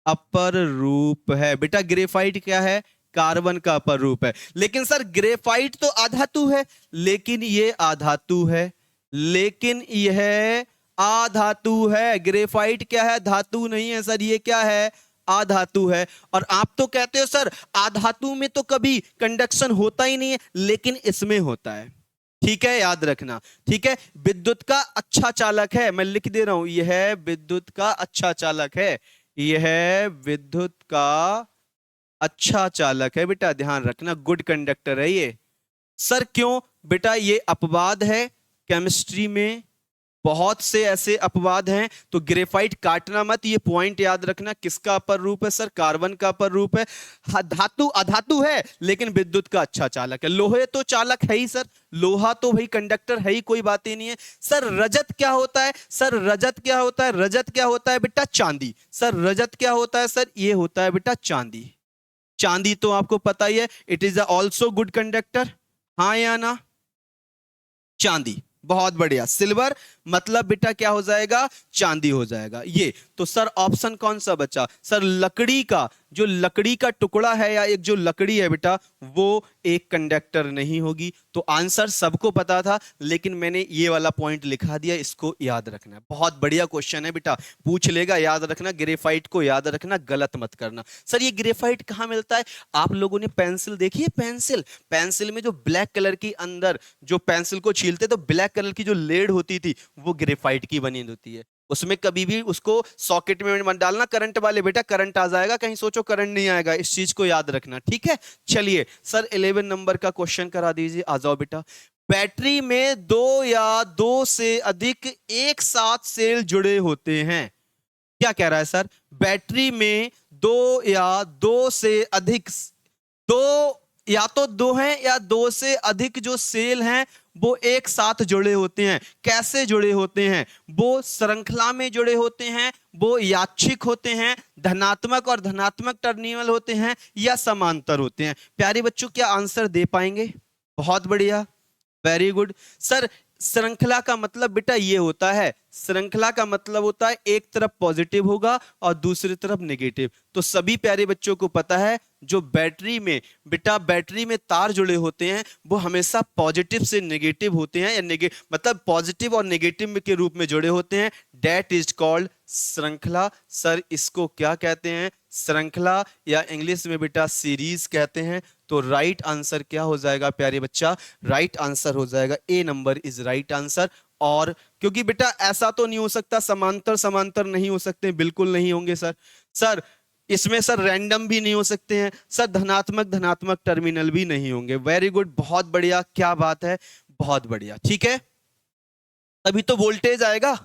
अपर रूप है बेटा। ग्रेफाइट क्या है? कार्बन का अपर रूप है। लेकिन सर ग्रेफाइट तो अधातु है, लेकिन ये अधातु है, लेकिन यह अधातु है। ग्रेफाइट क्या है? धातु नहीं है सर, ये क्या है? अधातु है। और आप तो कहते हो सर अधातु में तो कभी कंडक्शन होता ही नहीं है, लेकिन इसमें होता है। ठीक है, याद रखना। ठीक है, विद्युत का अच्छा चालक है, मैं लिख दे रहा हूं, यह विद्युत का अच्छा चालक है, यह विद्युत का अच्छा चालक है बेटा, ध्यान रखना, गुड कंडक्टर है ये। सर क्यों बेटा? ये अपवाद है केमिस्ट्री में, बहुत से ऐसे अपवाद हैं, तो ग्रेफाइट काटना मत, ये पॉइंट याद रखना। किसका अपर रूप है सर? कार्बन का अपर रूप है। धातु अधातु है, लेकिन विद्युत का अच्छा चालक है। लोहे तो चालक है ही सर, लोहा तो भाई कंडक्टर है ही, कोई बात ही नहीं है। सर रजत क्या होता है? सर रजत क्या होता है? रजत क्या होता है बेटा? चांदी। सर रजत क्या होता है सर? ये होता है बेटा चांदी। चांदी तो आपको पता ही है, it is also good conductor, हाँ या ना? चांदी, बहुत बढ़िया। सिल्वर मतलब बेटा क्या हो जाएगा? चांदी हो जाएगा ये। तो सर ऑप्शन कौन सा बचा? सर लकड़ी का, जो लकड़ी का टुकड़ा है या एक जो लकड़ी है बेटा, वो एक कंडक्टर नहीं होगी। तो आंसर सबको पता था, लेकिन मैंने ये वाला पॉइंट लिखा दिया, इसको याद रखना है। बहुत बढ़िया क्वेश्चन है बेटा, पूछ लेगा, याद रखना। ग्रेफाइट को याद रखना, गलत मत करना। सर ये ग्रेफाइट कहाँ मिलता है? आप लोगों ने पेंसिल देखी है? पेंसिल, पेंसिल में जो ब्लैक कलर की अंदर जो पेंसिल को छीलते तो ब्लैक कलर की जो लेड होती थी, वो ग्रेफाइट की बनी होती है। उसमें कभी भी उसको सॉकेट में मत डालना करंट वाले बेटा, करंट आ जाएगा, कहीं सोचो करंट नहीं आएगा, इस चीज को याद रखना। ठीक है, चलिए सर 11 नंबर का क्वेश्चन करा दीजिए, आ जाओ बेटा। बैटरी में दो या दो से अधिक एक साथ सेल जुड़े होते हैं। क्या कह रहा है सर? बैटरी में दो या दो से अधिक, दो या तो दो हैं या दो से अधिक जो सेल हैं वो एक साथ जुड़े होते हैं। कैसे जुड़े होते हैं? वो श्रृंखला में जुड़े होते हैं, वो यादृच्छिक होते हैं, धनात्मक और धनात्मक टर्मिनल होते हैं, या समांतर होते हैं। प्यारे बच्चों क्या आंसर दे पाएंगे? बहुत बढ़िया, वेरी गुड। सर श्रृंखला का मतलब बेटा ये होता है, श्रृंखला का मतलब होता है एक तरफ पॉजिटिव होगा और दूसरी तरफ नेगेटिव। तो सभी प्यारे बच्चों को पता है जो बैटरी में बेटा, बैटरी में तार जुड़े होते हैं वो हमेशा पॉजिटिव से नेगेटिव होते हैं, या मतलब पॉजिटिव और नेगेटिव के रूप में जुड़े होते हैं। डेट इज कॉल्ड श्रृंखला। सर इसको क्या कहते हैं? श्रृंखला, या इंग्लिश में बेटा सीरीज कहते हैं। तो राइट आंसर क्या हो जाएगा प्यारे बच्चा? राइट आंसर हो जाएगा ए नंबर इज राइट आंसर। और क्योंकि बेटा ऐसा तो नहीं हो सकता समांतर समांतर नहीं हो सकते, बिल्कुल नहीं होंगे सर। सर इसमें सर रैंडम भी नहीं हो सकते हैं सर, धनात्मक धनात्मक टर्मिनल भी नहीं होंगे। वेरी गुड, बहुत बढ़िया, क्या बात है, बहुत बढ़िया। ठीक है, तभी तो वोल्टेज आएगा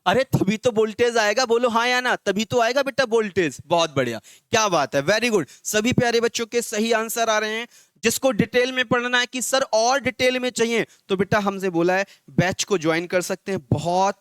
अरे तभी तो वोल्टेज आएगा, बोलो हाँ या ना, तभी तो आएगा बेटा वोल्टेज। बहुत बढ़िया, क्या बात है, वेरी गुड। सभी प्यारे बच्चों के सही आंसर आ रहे हैं। जिसको डिटेल में पढ़ना है कि सर और डिटेल में चाहिए, तो बेटा हमसे बोला है बैच को ज्वाइन कर सकते हैं। बहुत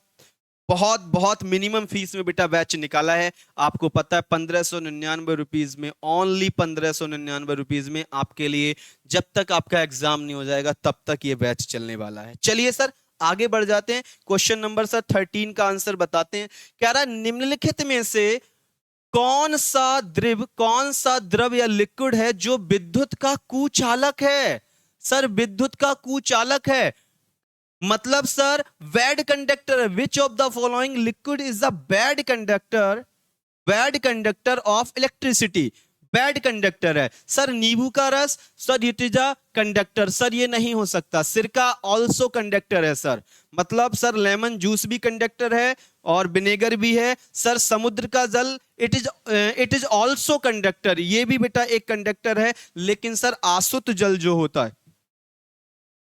बहुत बहुत मिनिमम फीस में बेटा बैच निकाला है, आपको पता है 1599 रुपीज में, ओनली 1599 रुपीज में आपके लिए, जब तक आपका एग्जाम नहीं हो जाएगा तब तक ये बैच चलने वाला है। चलिए सर आगे बढ़ जाते हैं, क्वेश्चन नंबर सर 13 का आंसर बताते हैं। कह रहा है निम्नलिखित में से कौन सा द्रव या लिक्विड है जो विद्युत का कुचालक है। सर विद्युत का कुचालक है मतलब सर बैड कंडक्टर है। Which of the following liquid is the bad conductor of electricity. Bad conductor है सर नींबू का रस, sir it is a conductor, sir ये नहीं हो सकता। सिरका ऑल्सो कंडक्टर है सर, मतलब सर लेमन जूस भी कंडक्टर है और विनेगर भी है। सर समुद्र का जल इट इज ऑल्सो कंडक्टर, ये भी बेटा एक कंडक्टर है। लेकिन सर आसुत जल जो होता है,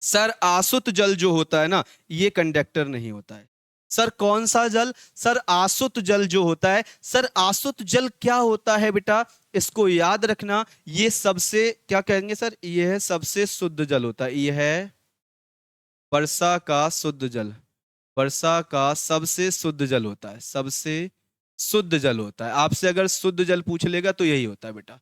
सर आसुत जल जो होता है ना, ये कंडक्टर नहीं होता है। सर कौन सा जल? सर आसुत जल जो होता है। सर आसुत जल क्या होता है बेटा, इसको याद रखना। ये सबसे क्या कहेंगे सर, ये है सबसे शुद्ध जल होता है। ये है वर्षा का शुद्ध जल, वर्षा का सबसे शुद्ध जल होता है, सबसे शुद्ध जल होता है। आपसे अगर शुद्ध जल पूछ लेगा तो यही होता है बेटा,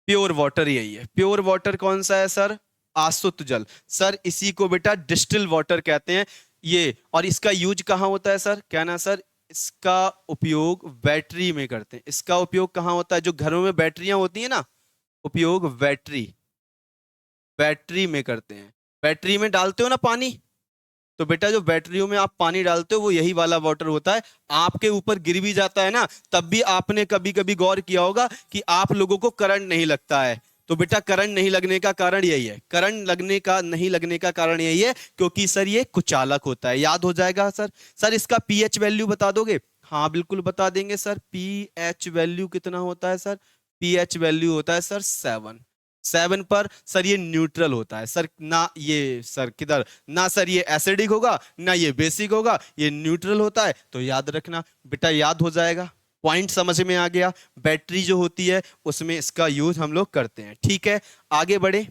प्योर वाटर यही है। प्योर वाटर कौन सा है सर? आसुत जल। सर इसी को बेटा डिस्टिल वाटर कहते हैं ये। और इसका यूज कहां होता है सर? क्या ना सर, इसका उपयोग बैटरी में करते हैं। इसका उपयोग कहां होता है? जो घरों में बैटरियां होती है ना, उपयोग बैटरी में करते हैं। बैटरी में डालते हो ना पानी, तो बेटा जो बैटरियों में आप पानी डालते हो वो यही वाला वाटर होता है। आपके ऊपर गिर भी जाता है ना, तब भी आपने कभी कभी गौर किया होगा कि आप लोगों को करंट नहीं लगता है। तो बेटा करंट नहीं लगने का कारण यही है, नहीं लगने का कारण यही है क्योंकि सर ये कुचालक होता है। याद हो जाएगा सर। सर इसका पीएच वैल्यू बता दोगे? हाँ बिल्कुल बता देंगे सर। पीएच वैल्यू कितना होता है सर? पीएच वैल्यू होता है सर 7 पर सर ये न्यूट्रल होता है सर। ना ये सर किधर, ना सर ये एसिडिक होगा ना ये बेसिक होगा, ये न्यूट्रल होता है। तो याद रखना बेटा, याद हो जाएगा। पॉइंट समझ में आ गया। बैटरी जो होती है उसमें इसका यूज हम लोग करते हैं। ठीक है आगे बढ़े,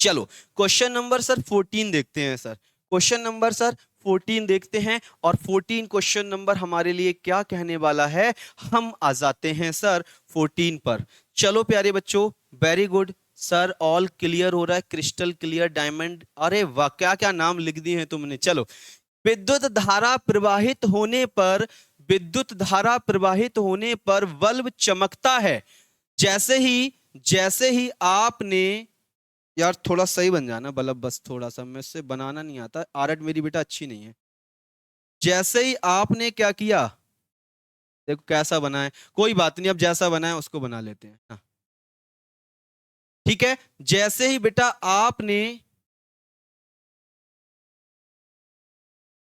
चलो क्वेश्चन नंबर सर 14 देखते हैं सर। क्वेश्चन नंबर सर 14 देखते हैं और 14 क्वेश्चन नंबर हमारे लिए क्या कहने वाला है, हम आ जाते हैं सर 14 पर। चलो प्यारे बच्चों, very good sir, all clear हो रहा है, क्रिस्टल क्लियर, डायमंड, अरे वाह क्या क्या नाम लिख दिए हैं तुमने। चलो, विद्युत धारा प्रवाहित होने पर बल्ब चमकता है। जैसे ही आपने, यार थोड़ा सही बन जाना बल्ब, बस थोड़ा सा, मुझसे बनाना नहीं आता, आर्ट मेरी बेटा अच्छी नहीं है। जैसे ही आपने क्या किया, देखो कैसा बना है, कोई बात नहीं, अब जैसा बना है उसको बना लेते हैं ना। ठीक है, जैसे ही बेटा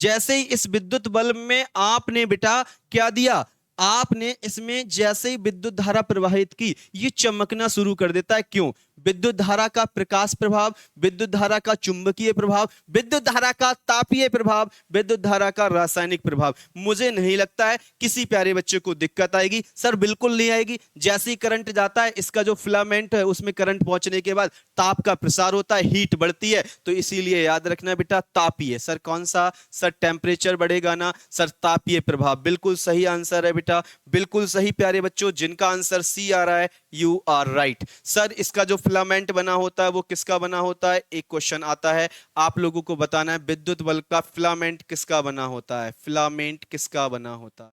जैसे ही इस विद्युत बल्ब में आपने बेटा क्या दिया, आपने इसमें जैसे ही विद्युत धारा प्रवाहित की, ये चमकना शुरू कर देता है। क्यों? विद्युत धारा का प्रकाश प्रभाव, विद्युत धारा का चुंबकीय प्रभाव, विद्युत धारा का तापीय प्रभाव, विद्युत धारा का रासायनिक प्रभाव। मुझे नहीं लगता है किसी प्यारे बच्चे को दिक्कत आएगी। सर बिल्कुल नहीं आएगी। जैसे ही करंट जाता है, इसका जो फिलामेंट है उसमें करंट पहुंचने के बाद ताप का प्रसार होता है, हीट बढ़ती है, तो इसीलिए याद रखना बेटा तापीय। सर कौन सा? सर टेम्परेचर बढ़ेगा ना सर, तापीय प्रभाव। बिल्कुल सही आंसर है बेटा, बिल्कुल सही प्यारे बच्चों। जिनका आंसर सी आ रहा है, यू आर राइट। सर इसका जो फिलामेंट बना होता है वो किसका बना होता है? एक क्वेश्चन आता है, आप लोगों को बताना है विद्युत बल्ब का फिलामेंट किसका बना होता है, फिलामेंट किसका बना होता है?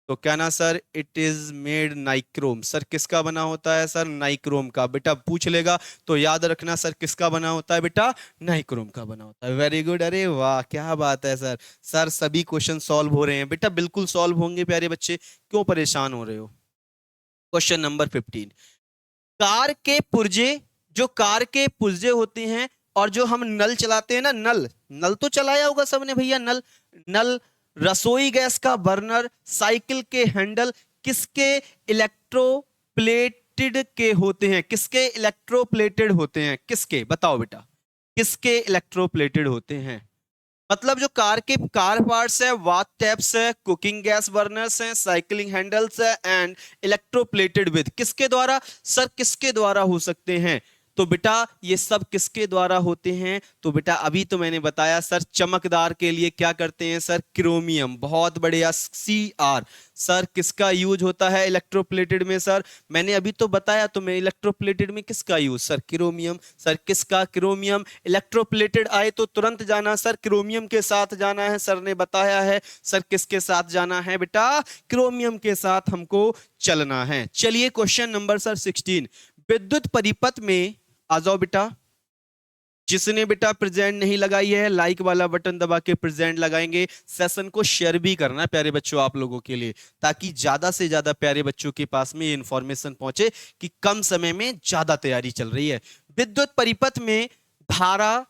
तो क्या ना sir, it is made nichrome. Sir किसका बना होता है? सर नाइक्रोम का। बेटा पूछ लेगा तो याद रखना सर किसका बना होता है बेटा, नाइक्रोम का बना होता है। वेरी गुड, अरे वाह क्या बात है सर। सर सभी क्वेश्चन सॉल्व हो रहे हैं बेटा, बिल्कुल सॉल्व होंगे प्यारे बच्चे, क्यों परेशान हो रहे हो। क्वेश्चन नंबर 15, कार के पुर्जे होते हैं और जो हम नल चलाते हैं ना, नल तो चलाया होगा सबने भैया, नल, रसोई गैस का बर्नर, साइकिल के हैंडल किसके इलेक्ट्रोप्लेटेड के होते हैं? किसके इलेक्ट्रोप्लेटेड होते हैं? किसके, बताओ बेटा, किसके इलेक्ट्रोप्लेटेड होते हैं? मतलब जो कार पार्ट्स है, वाथ टैप्स है, कुकिंग गैस बर्नर्स हैं, साइकिलिंग हैंडल्स है एंड इलेक्ट्रोप्लेटेड विद किसके द्वारा? सर किसके द्वारा हो सकते हैं? तो बेटा ये सब किसके द्वारा होते हैं? तो बेटा अभी तो मैंने बताया सर, चमकदार के लिए क्या करते हैं सर? क्रोमियम। बहुत बढ़िया, Cr। सर किसका यूज होता है इलेक्ट्रोप्लेटेड में? सर मैंने अभी तो बताया तुम्हें, इलेक्ट्रोप्लेटेड में किसका यूज? Sir chromium. सर किसका? क्रोमियम। इलेक्ट्रोप्लेटेड आए तो तुरंत जाना सर, क्रोमियम के साथ जाना है, सर ने बताया है। सर किसके साथ जाना है बेटा? क्रोमियम के साथ हमको चलना है। चलिए क्वेश्चन नंबर सर 16, विद्युत परिपथ में आ जाओ बेटा। जिसने बेटा प्रेजेंट नहीं लगाई है, लाइक वाला बटन दबा के प्रेजेंट लगाएंगे। सेशन को शेयर भी करना है प्यारे बच्चों आप लोगों के लिए, ताकि ज्यादा से ज्यादा प्यारे बच्चों के पास में ये इंफॉर्मेशन पहुंचे कि कम समय में ज्यादा तैयारी चल रही है। विद्युत परिपथ में धारा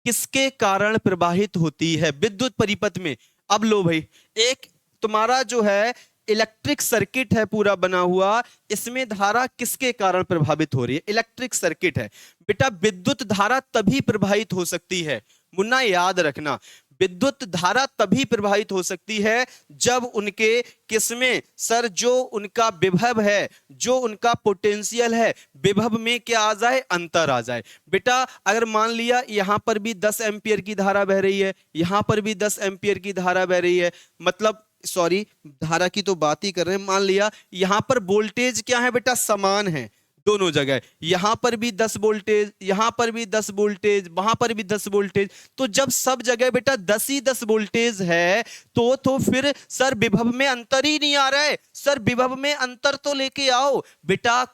किसके कारण प्रवाहित होती है? विद्युत परिपथ में, अब लो भाई, एक तुम्हारा जो है इलेक्ट्रिक सर्किट है पूरा बना हुआ, इसमें धारा किसके कारण प्रभावित हो रही है? इलेक्ट्रिक सर्किट है बेटा। विद्युत धारा तभी प्रभावित हो सकती है, मुन्ना याद रखना, विद्युत धारा तभी प्रभावित हो सकती है जब उनके किसमें सर, जो उनका विभव है, जो उनका पोटेंशियल है, विभव में क्या आ जाए? अंतर आ जाए। बेटा अगर मान लिया यहां पर भी 10 एम्पियर की धारा बह रही है, यहां पर भी 10 एम्पियर की धारा बह रही है, मतलब सॉरी धारा की तो बात ही कर रहे हैं, मान लिया यहां पर वोल्टेज क्या है बेटा? समान है दोनों जगह, यहां पर भी 10 वोल्टेज, यहां पर भी 10 वोल्टेज, वहां पर भी 10 वोल्टेज, तो जब सब जगह बेटा 10 ही 10 वोल्टेज है तो फिर सर विभव में अंतर ही नहीं आ रहा है। सर विभव में अंतर तो लेके आओ बेटा।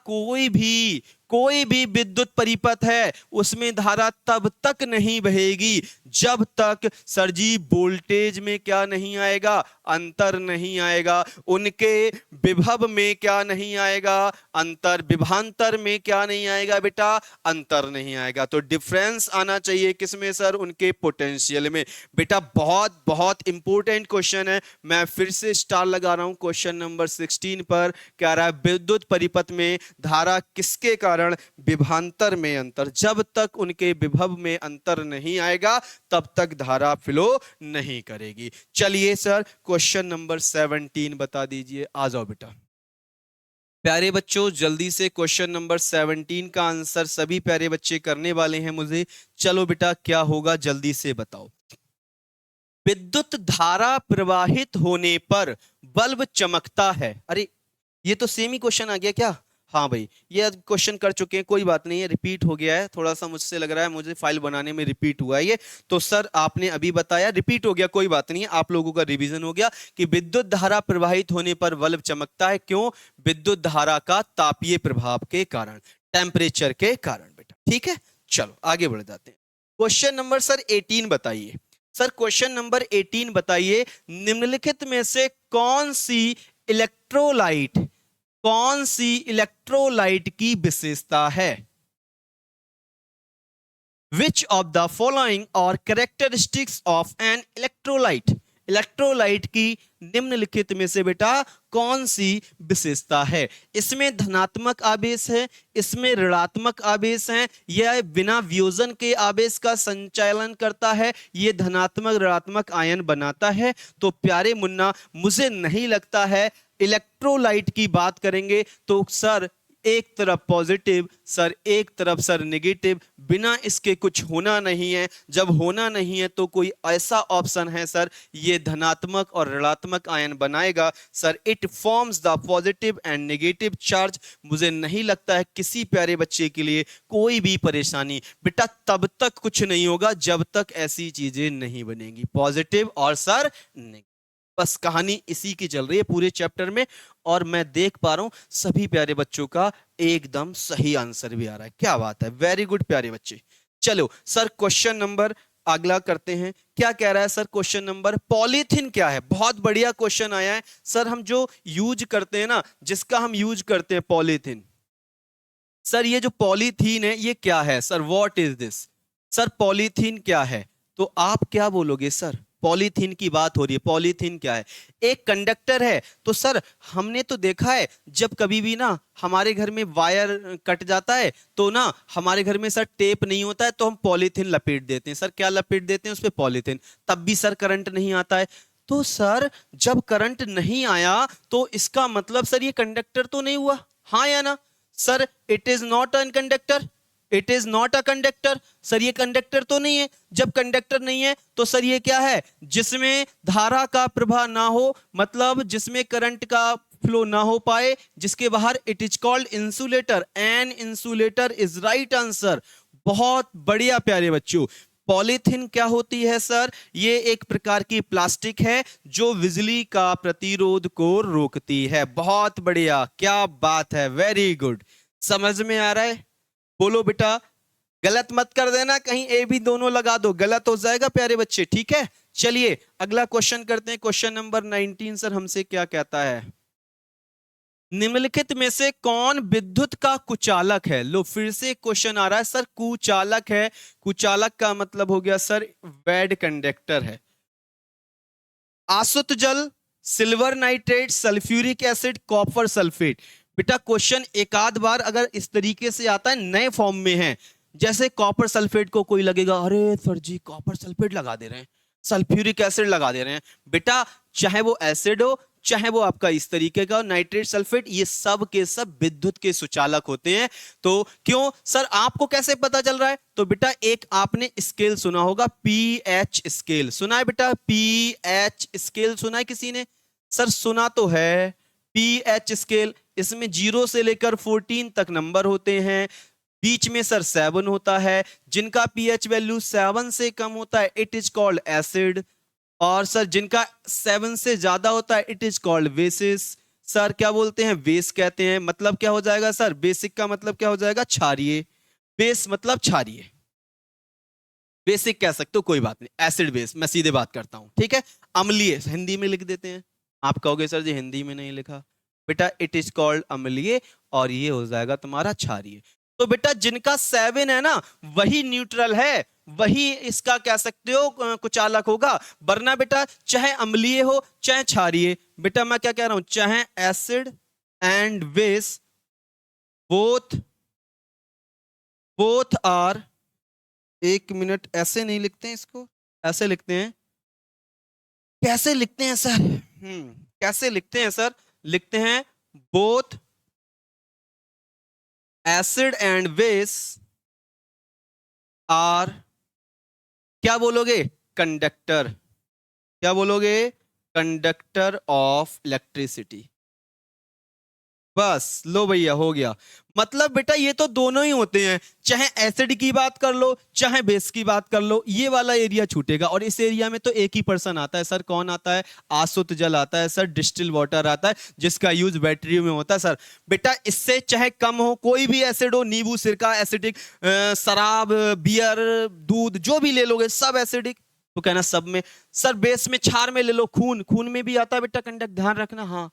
कोई भी विद्युत परिपथ है उसमें धारा तब तक नहीं बहेगी जब तक सर जी वोल्टेज में क्या नहीं आएगा? अंतर नहीं आएगा। उनके विभव में क्या नहीं आएगा? अंतर। विभांतर में क्या नहीं आएगा बेटा? अंतर नहीं आएगा। तो डिफरेंस आना चाहिए किसमें सर? उनके पोटेंशियल में। बेटा बहुत बहुत इंपॉर्टेंट क्वेश्चन है, मैं फिर से स्टार लगा रहा हूं क्वेश्चन नंबर 16 पर। कह रहा है विद्युत परिपथ में धारा किसके कारण विभांतर में अंतर, जब तक उनके विभव में अंतर नहीं आएगा तब तक धारा फ्लो नहीं करेगी। चलिए सर क्वेश्चन नंबर 17 बता दीजिए। आ जाओ बेटा प्यारे बच्चों, जल्दी से क्वेश्चन नंबर 17 का आंसर सभी प्यारे बच्चे करने वाले हैं मुझे। चलो बेटा क्या होगा जल्दी से बताओ। विद्युत धारा प्रवाहित होने पर बल्ब चमकता है। अरे ये तो सेम ही क्वेश्चन आ गया क्या? हाँ भाई, ये क्वेश्चन कर चुके हैं, कोई बात नहीं है, रिपीट हो गया है थोड़ा सा, मुझसे लग रहा है मुझे फाइल बनाने में रिपीट हुआ है ये। तो सर आपने अभी बताया, रिपीट हो गया, कोई बात नहीं है, आप लोगों का रिवीजन हो गया कि विद्युत धारा प्रवाहित होने पर बल्ब चमकता है। क्यों? विद्युत धारा का तापीय प्रभाव के कारण, टेम्परेचर के कारण बेटा। ठीक है, चलो आगे बढ़ जाते हैं। क्वेश्चन नंबर सर 18 बताइए। सर क्वेश्चन नंबर 18 बताइए, निम्नलिखित में से कौन सी इलेक्ट्रोलाइट की विशेषता है? Which of the following are characteristics of an electrolyte? Electrolyte की निम्नलिखित में से बेटा कौन सी विशेषता है? इसमें धनात्मक आवेश है, इसमें ऋणात्मक आवेश है, यह बिना वियोजन के आवेश का संचालन करता है, यह धनात्मक ऋणात्मक आयन बनाता है। तो प्यारे मुन्ना मुझे नहीं लगता है, इलेक्ट्रोलाइट की बात करेंगे तो सर एक तरफ पॉजिटिव, सर एक तरफ सर नेगेटिव, बिना इसके कुछ होना नहीं है। जब होना नहीं है तो कोई ऐसा ऑप्शन है सर, ये धनात्मक और ऋणात्मक आयन बनाएगा sir. It forms the positive and negative charge. मुझे नहीं लगता है किसी प्यारे बच्चे के लिए कोई भी परेशानी बेटा तब तक कुछ नहीं होगा जब तक ऐसी चीजें नहीं बनेंगी, पॉजिटिव और सर नेगेटिव। बस कहानी इसी की चल रही है पूरे चैप्टर में, और मैं देख पा रहा हूं सभी प्यारे बच्चों का एकदम सही आंसर भी आ रहा है। क्या बात है, वेरी गुड प्यारे बच्चे। चलो सर क्वेश्चन नंबर अगला करते हैं। क्या कह रहा है सर क्वेश्चन नंबर? पॉलीथीन क्या है? बहुत बढ़िया क्वेश्चन आया है सर। हम जो यूज करते हैं ना, जिसका हम यूज करते हैं पॉलीथीन, सर ये जो पॉलीथीन है ये क्या है sir? What is this? Sir polythene क्या है? तो आप क्या बोलोगे सर? पॉलीथीन की बात हो रही है, पॉलीथीन क्या है? एक कंडक्टर है। तो सर हमने तो देखा है जब कभी भी ना हमारे घर में वायर कट जाता है तो ना हमारे घर में सर टेप नहीं होता है तो हम पॉलीथीन लपेट देते हैं। सर क्या लपेट देते हैं उस पे? पॉलीथीन। तब भी सर करंट नहीं आता है। तो सर जब करंट नहीं आया तो इसका मतलब सर ये कंडक्टर तो नहीं हुआ, हाँ या ना? Sir it is not an conductor. It is not a conductor. Sir ये कंडक्टर तो नहीं है। जब कंडक्टर नहीं है तो सर ये क्या है? जिसमें धारा का प्रवाह ना हो, मतलब जिसमें करंट का फ्लो ना हो पाए, जिसके बाहर, it is called insulator. An insulator is right answer. बहुत बढ़िया प्यारे बच्चों। पॉलीथीन क्या होती है सर? ये एक प्रकार की प्लास्टिक है जो बिजली का प्रतिरोध को रोकती है। बहुत बढ़िया, क्या बात है, वेरी गुड। समझ में आ रहा है? बोलो बेटा, गलत मत कर देना, कहीं ए भी दोनों लगा दो, गलत हो जाएगा प्यारे बच्चे, ठीक है। चलिए अगला क्वेश्चन करते हैं। क्वेश्चन नंबर 19 सर हमसे क्या कहता है? निम्नलिखित में से कौन विद्युत का कुचालक है? लो फिर से क्वेश्चन आ रहा है सर, कुचालक है। कुचालक का मतलब हो गया सर वैड कंडक्टर है। आसुत जल, silver nitrate, sulphuric acid, copper sulphate. बेटा क्वेश्चन एक आध बार अगर इस तरीके से आता है, नए फॉर्म में है, जैसे कॉपर सल्फेट को कोई लगेगा अरे सर जी कॉपर सल्फेट लगा दे रहे हैं, सल्फ्यूरिक एसिड लगा दे रहे हैं। बेटा चाहे वो एसिड हो, चाहे वो आपका इस तरीके का नाइट्रेट सल्फेट, ये सब के सब विद्युत के सुचालक होते हैं। तो क्यों सर, आपको कैसे पता चल रहा है? तो बेटा एक आपने स्केल सुना होगा, पीएच स्केल सुना है बेटा? पीएच स्केल सुना है किसी ने? सर सुना तो है पीएच स्केल। इसमें 0 से लेकर 14 तक नंबर होते हैं। बीच में सर 7 होता है। जिनका पीएच वैल्यू 7 से कम होता है इट इज कॉल्ड एसिड, और सर जिनका 7 से ज्यादा होता है it is called basis. Sir क्या बोलते हैं? बेस कहते हैं। मतलब क्या हो जाएगा सर? बेसिक का मतलब क्या हो जाएगा? क्षारीय। बेस मतलब क्षारीय, बेसिक कह सकते हो, कोई बात नहीं। एसिड बेस, मैं सीधे बात करता हूं, ठीक है। अम्लीय हिंदी में लिख देते हैं। आप कहोगे सर जी हिंदी में नहीं लिखा। बेटा इट इज कॉल्ड अम्लीय, और ये हो जाएगा तुम्हारा क्षारीय। तो बेटा जिनका 7 है ना, वही न्यूट्रल है, वही इसका कह सकते हो कुचालक होगा। वरना बेटा चाहे अम्लीय हो चाहे क्षारीय, बेटा मैं क्या कह रहा हूं, चाहे acid and base both both are, एक मिनट, ऐसे नहीं लिखते हैं इसको, ऐसे लिखते हैं। कैसे लिखते हैं सर? कैसे लिखते हैं सर? लिखते हैं both acid and base are, क्या बोलोगे? कंडक्टर। क्या बोलोगे? Conductor of electricity. बस लो भैया हो गया। मतलब बेटा ये तो दोनों ही होते हैं, चाहे एसिड की बात कर लो चाहे बेस की बात कर लो, ये वाला एरिया छूटेगा। और इस एरिया में तो एक ही पर्सन आता है सर, कौन आता है? आसुत जल आता है सर, डिस्टिल वाटर आता है, जिसका यूज बैटरी में होता है सर। बेटा इससे चाहे कम हो, कोई भी एसिड हो, नींबू, सिरका एसिडिक, शराब, बियर, दूध, जो भी ले लोगे सब एसिडिक। तो कहना सब में। सर बेस में, क्षार में ले लो, खून, खून में भी आता है बेटा कंडक्ट, ध्यान रखना, हाँ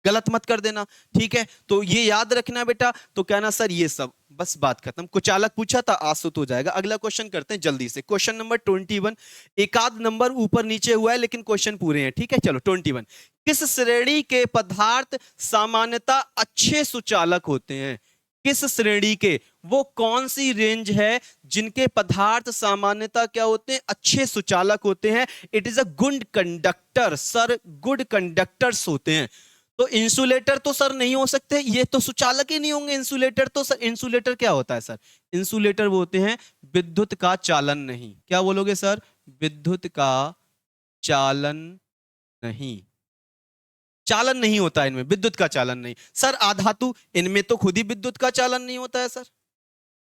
गलत मत कर देना, ठीक है। तो ये याद रखना बेटा। तो कहना सर ये सब, बस बात खत्म। कुचालक पूछा था, आसुत हो जाएगा। अगला क्वेश्चन करते हैं जल्दी से। क्वेश्चन नंबर 21, एक आध नंबर ऊपर नीचे हुआ है लेकिन क्वेश्चन पूरे हैं, ठीक है। चलो 21, किस श्रेणी के पदार्थ सामान्यतः अच्छे सुचालक होते हैं? किस श्रेणी के, वो कौन सी रेंज है जिनके पदार्थ सामान्यतः क्या होते हैं? अच्छे सुचालक होते हैं। It is a good conductor sir, good conductors होते हैं। तो इंसुलेटर तो सर नहीं हो सकते, ये तो सुचालक ही नहीं होंगे इंसुलेटर। तो सर इंसुलेटर क्या होता है सर? इंसुलेटर वो होते हैं विद्युत का चालन नहीं। क्या बोलोगे सर? विद्युत का चालन नहीं, चालन नहीं होता है इनमें, विद्युत का चालन नहीं। सर आधातु, इनमें तो खुद ही विद्युत का चालन नहीं होता है सर।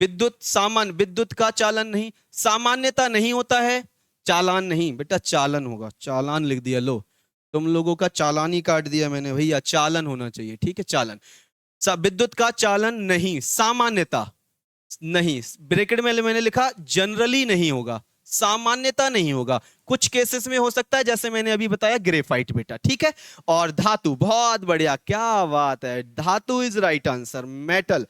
विद्युत सामान्य, विद्युत का चालन नहीं, सामान्यता नहीं होता है, चालान नहीं बेटा, चालन होगा। चालान लिख दिया, लो तुम लोगों का चालान ही काट दिया मैंने भैया, चालन होना चाहिए, ठीक है चालन। विद्युत का चालन नहीं, सामान्यता नहीं, ब्रैकेट में मैंने लिखा जनरली नहीं होगा, सामान्यता नहीं होगा। कुछ केसेस में हो सकता है, जैसे मैंने अभी बताया ग्रेफाइट बेटा, ठीक है। और धातु, बहुत बढ़िया, क्या बात है, धातु is right answer. Metal,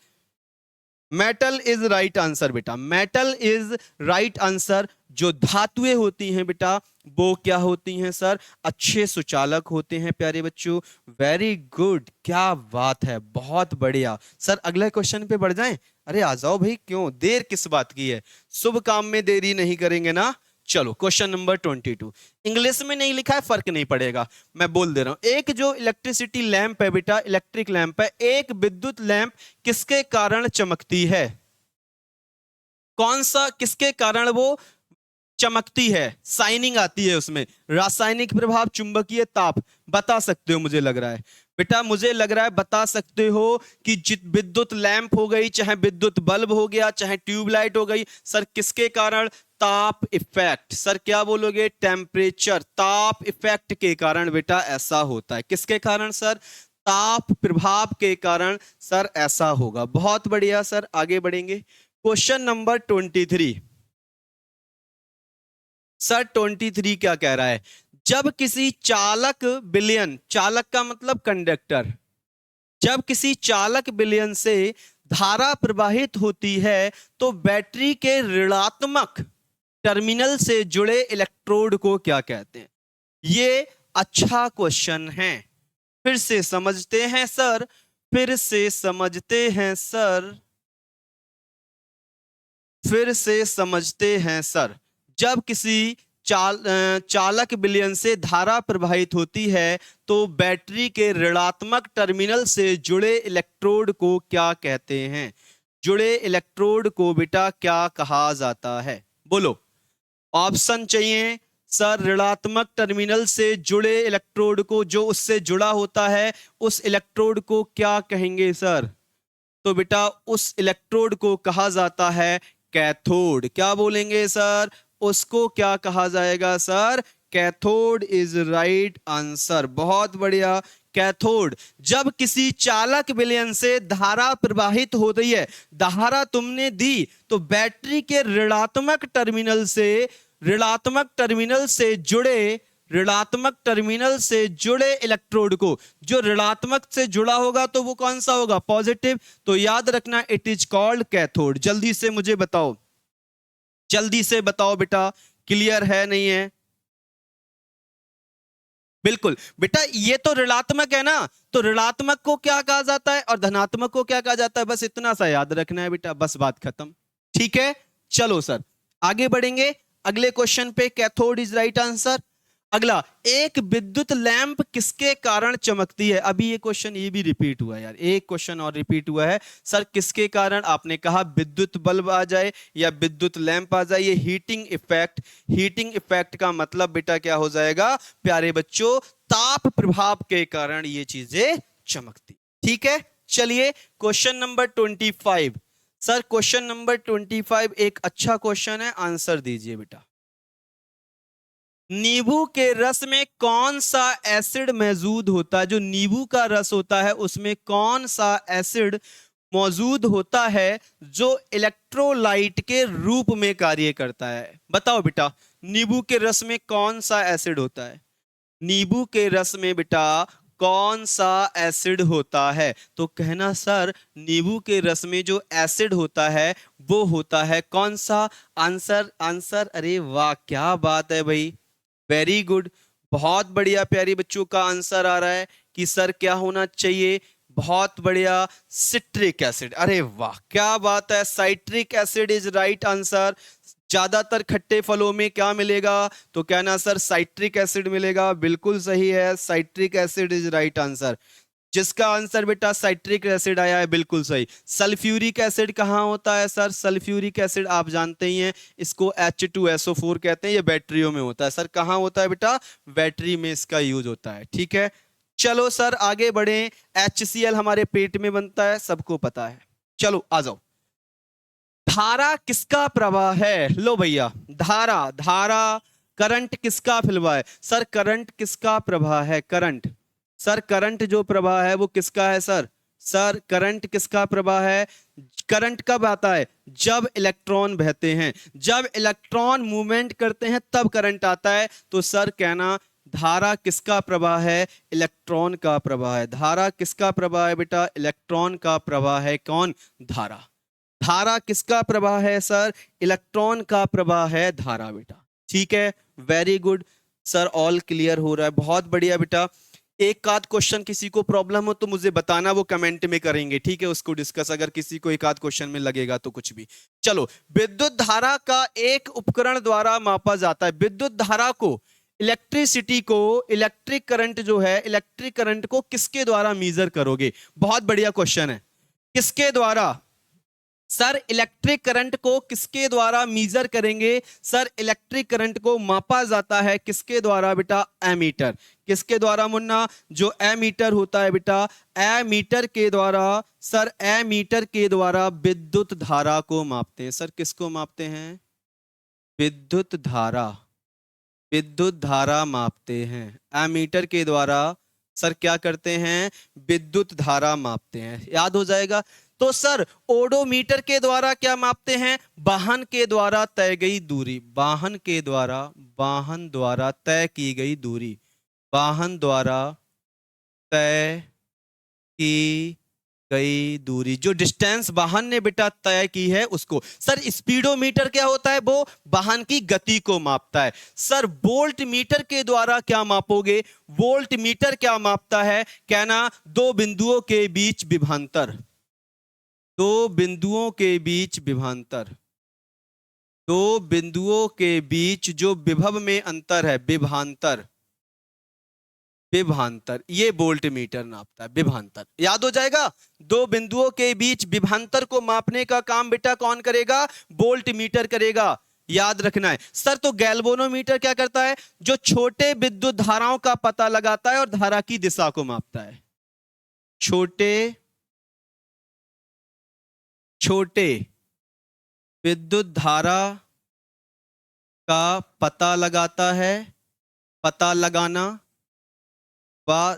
metal is right answer बेटा, मेटल इज राइट आंसर। जो धातुएं होती हैं बेटा वो क्या होती हैं सर? अच्छे सुचालक होते हैं प्यारे बच्चों। वेरी गुड, क्या बात है, बहुत बढ़िया। सर अगले क्वेश्चन पे बढ़ जाएं? अरे आ जाओ भाई, क्यों देर किस बात की है, शुभ काम में देरी नहीं करेंगे ना। चलो क्वेश्चन नंबर 22, इंग्लिश में नहीं लिखा है, फर्क नहीं पड़ेगा, मैं बोल दे रहा हूं। एक जो इलेक्ट्रिसिटी लैंप है बेटा, इलेक्ट्रिक लैंप है, एक विद्युत लैंप किसके कारण चमकती है? कौन सा, किसके कारण वो चमकती है, शाइनिंग आती है उसमें? रासायनिक प्रभाव, चुंबकीय ताप, बता सकते हो मुझे लग रहा है बेटा, मुझे लग रहा है बता सकते हो कि विद्युत लैंप हो गई, चाहे विद्युत बल्ब हो गया, चाहे ट्यूबलाइट हो गई, सर किसके कारण? ताप इफेक्ट। सर क्या बोलोगे? टेम्परेचर, ताप इफेक्ट के कारण बेटा ऐसा होता है। किसके कारण सर? ताप प्रभाव के कारण सर ऐसा होगा। बहुत बढ़िया सर, आगे बढ़ेंगे। क्वेश्चन नंबर 23 सर, 23 क्या कह रहा है? जब किसी चालक विलयन, चालक का मतलब कंडक्टर, जब किसी चालक विलयन से धारा प्रवाहित होती है तो बैटरी के ऋणात्मक टर्मिनल से जुड़े इलेक्ट्रोड को क्या कहते हैं? ये अच्छा क्वेश्चन है, फिर से समझते हैं सर, फिर से समझते हैं सर, फिर से समझते हैं सर। जब किसी चालक विलयन से धारा प्रवाहित होती है तो बैटरी के ऋणात्मक टर्मिनल से जुड़े इलेक्ट्रोड को क्या कहते हैं? जुड़े इलेक्ट्रोड को बेटा क्या कहा जाता है? बोलो, ऑप्शन चाहिए सर। ऋणात्मक टर्मिनल से जुड़े इलेक्ट्रोड को, जो उससे जुड़ा होता है, उस इलेक्ट्रोड को क्या कहेंगे सर? तो बेटा उस इलेक्ट्रोड को कहा जाता है कैथोड। क्या बोलेंगे सर? उसको क्या कहा जाएगा sir? Cathode is right answer. बहुत बढ़िया, कैथोड। जब किसी चालक विलयन से धारा प्रवाहित हो रही है, धारा तुमने दी, तो बैटरी के ऋणात्मक टर्मिनल से, ऋणात्मक टर्मिनल से जुड़े, ऋणात्मक टर्मिनल से जुड़े इलेक्ट्रोड को, जो ऋणात्मक से जुड़ा होगा तो वो कौन सा होगा? पॉजिटिव। तो याद रखना, इट इज कॉल्ड कैथोड। जल्दी से मुझे बताओ, जल्दी से बताओ बेटा, क्लियर है नहीं है? बिल्कुल बेटा, ये तो ऋणात्मक है ना, तो ऋणात्मक को क्या कहा जाता है और धनात्मक को क्या कहा जाता है? बस इतना सा याद रखना है बेटा, बस बात खत्म। ठीक है, चलो सर आगे बढ़ेंगे अगले क्वेश्चन पे। Cathode is right answer. अगला, एक विद्युत लैंप किसके कारण चमकती है? अभी ये क्वेश्चन ये भी रिपीट हुआ है यार, एक क्वेश्चन और रिपीट हुआ है सर, किसके कारण? आपने कहा विद्युत बल्ब आ जाए या विद्युत लैंप आ जाए, ये हीटिंग इफेक्ट। हीटिंग इफेक्ट का मतलब बेटा क्या हो जाएगा प्यारे बच्चों? ताप प्रभाव के कारण ये चीजें चमकती। ठीक है, चलिए question number 25 sir, question number 25 एक अच्छा क्वेश्चन है, आंसर दीजिए बेटा। नींबू के रस में कौन सा एसिड मौजूद होता है? जो नींबू का रस होता है उसमें कौन सा एसिड मौजूद होता है जो इलेक्ट्रोलाइट के रूप में कार्य करता है? बताओ बेटा, नींबू के रस में कौन सा एसिड होता है? नींबू के रस में बेटा कौन सा एसिड होता है? तो कहना सर, नींबू के रस में जो एसिड होता है वो होता है कौन सा? आंसर, आंसर, अरे वाह क्या बात है भाई, वेरी गुड। बहुत बढ़िया प्यारे बच्चों का आंसर आ रहा है कि सर क्या होना चाहिए? बहुत बढ़िया, सिट्रिक एसिड। अरे वाह क्या बात है, citric acid is right answer. ज्यादातर खट्टे फलों में क्या मिलेगा? तो कहना सर साइट्रिक एसिड मिलेगा। बिल्कुल सही है, citric acid is right answer. जिसका आंसर बेटा साइट्रिक एसिड आया है बिल्कुल सही। सल्फ्यूरिक एसिड कहाँ होता है सर? सल्फ्यूरिक एसिड आप जानते ही हैं, इसको H2SO4 कहते हैं, ये बैटरियों में होता है। सर कहाँ होता है बेटा? बैटरी में इसका यूज होता है। ठीक है, चलो सर आगे बढ़े। HCl हमारे पेट में बनता है, सबको पता है। चलो आ जाओ। धारा किसका प्रवाह है? लो भैया, धारा, धारा, करंट किसका प्रवाह है? सर करंट किसका प्रवाह है? करंट, सर करंट जो प्रवाह है वो किसका है सर? सर करंट किसका प्रवाह है? करंट कब आता है? जब इलेक्ट्रॉन बहते हैं, जब इलेक्ट्रॉन मूवमेंट करते हैं तब करंट आता है। तो सर कहना धारा किसका प्रवाह है? इलेक्ट्रॉन का प्रवाह है। धारा किसका प्रवाह है बेटा? इलेक्ट्रॉन का प्रवाह है। कौन? धारा। धारा किसका प्रवाह है सर? इलेक्ट्रॉन का प्रवाह है धारा बेटा। ठीक है, very good sir, all clear हो रहा है, बहुत बढ़िया बेटा। एक आध क्वेश्चन किसी को प्रॉब्लम हो तो मुझे बताना, वो कमेंट में करेंगे। ठीक है, उसको डिस्कस, अगर किसी को एक आध क्वेश्चन में लगेगा तो कुछ भी। चलो, विद्युत धारा का एक उपकरण द्वारा मापा जाता है। विद्युत धारा को, इलेक्ट्रिसिटी को, इलेक्ट्रिक करंट जो है, इलेक्ट्रिक करंट को किसके द्वारा मेजर करोगे? बहुत बढ़िया क्वेश्चन है, किसके द्वारा? सर इलेक्ट्रिक करंट को किसके द्वारा मीजर करेंगे? सर इलेक्ट्रिक करंट को मापा जाता है किसके द्वारा बेटा? एमीटर। किसके द्वारा मुन्ना? जो एमीटर होता है बेटा, एमीटर के द्वारा। सर एमीटर के द्वारा विद्युत धारा को मापते हैं। सर किसको मापते हैं? विद्युत धारा। विद्युत धारा मापते हैं एमीटर के द्वारा। सर क्या करते हैं? विद्युत धारा मापते हैं। याद हो जाएगा। तो सर ओडोमीटर के द्वारा क्या मापते हैं? वाहन के द्वारा तय गई दूरी। वाहन के द्वारा, वाहन द्वारा तय की गई दूरी। वाहन द्वारा तय की गई दूरी, जो डिस्टेंस वाहन ने बेटा तय की है उसको। सर स्पीडोमीटर क्या होता है? वो वाहन की गति को मापता है। सर वोल्ट मीटर के द्वारा क्या मापोगे? वोल्ट मीटर क्या मापता है? कहना दो बिंदुओं के बीच विभवांतर। दो बिंदुओं के बीच विभवांतर। दो बिंदुओं के बीच जो विभव में अंतर है, विभवांतर। विभवांतर, ये वोल्ट मीटर नापता है। विभवांतर याद हो जाएगा। दो बिंदुओं के बीच विभवांतर को मापने का काम बेटा कौन करेगा? वोल्ट मीटर करेगा। याद रखना है। सर तो गैल्वेनोमीटर क्या करता है? जो छोटे विद्युत धाराओं का पता लगाता है और धारा की दिशा को मापता है। छोटे छोटे विद्युत धारा का पता लगाता है। पता लगाना व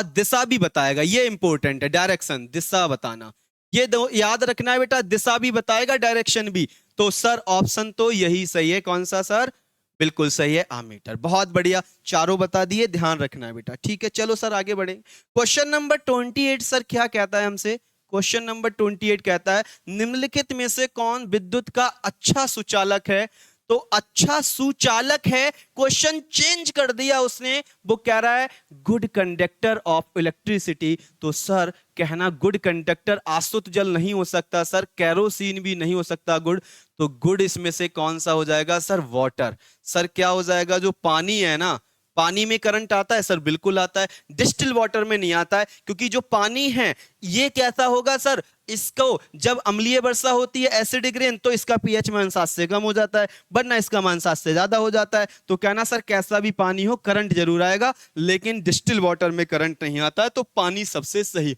दिशा भी बताएगा। ये इंपॉर्टेंट है। डायरेक्शन, दिशा बताना, ये दो याद रखना है बेटा। दिशा भी बताएगा, डायरेक्शन भी। तो सर ऑप्शन तो यही सही है। कौन सा सर? बिल्कुल सही है, आमीटर। बहुत बढ़िया, चारों बता दिए। ध्यान रखना है बेटा। ठीक है, चलो सर आगे बढ़ेंगे। क्वेश्चन नंबर 28 सर क्या कहता है हमसे? क्वेश्चन नंबर 28 कहता है निम्नलिखित में से कौन विद्युत का अच्छा सुचालक है? तो अच्छा सुचालक है, क्वेश्चन चेंज कर दिया उसने। वो कह रहा है गुड कंडक्टर ऑफ इलेक्ट्रिसिटी। तो सर कहना गुड कंडक्टर आसुत जल नहीं हो सकता सर, कैरोसिन भी नहीं हो सकता गुड। तो गुड इसमें से कौन सा हो जाएगा सर? वाटर। सर क्या हो जाएगा? जो पानी है ना, पानी में करंट आता है सर? बिल्कुल आता है। डिस्टिल वाटर में नहीं आता है, क्योंकि जो पानी है ये कैसा होगा सर? इसको जब अम्लीय वर्षा होती है, एसिडिक रेन, तो इसका पीएच मान 7 से कम हो जाता है, वरना इसका मान 7 से ज्यादा हो जाता है। तो कहना सर कैसा भी पानी हो करंट जरूर आएगा, लेकिन डिस्टिल वाटर में करंट नहीं आता है। तो पानी सबसे सही।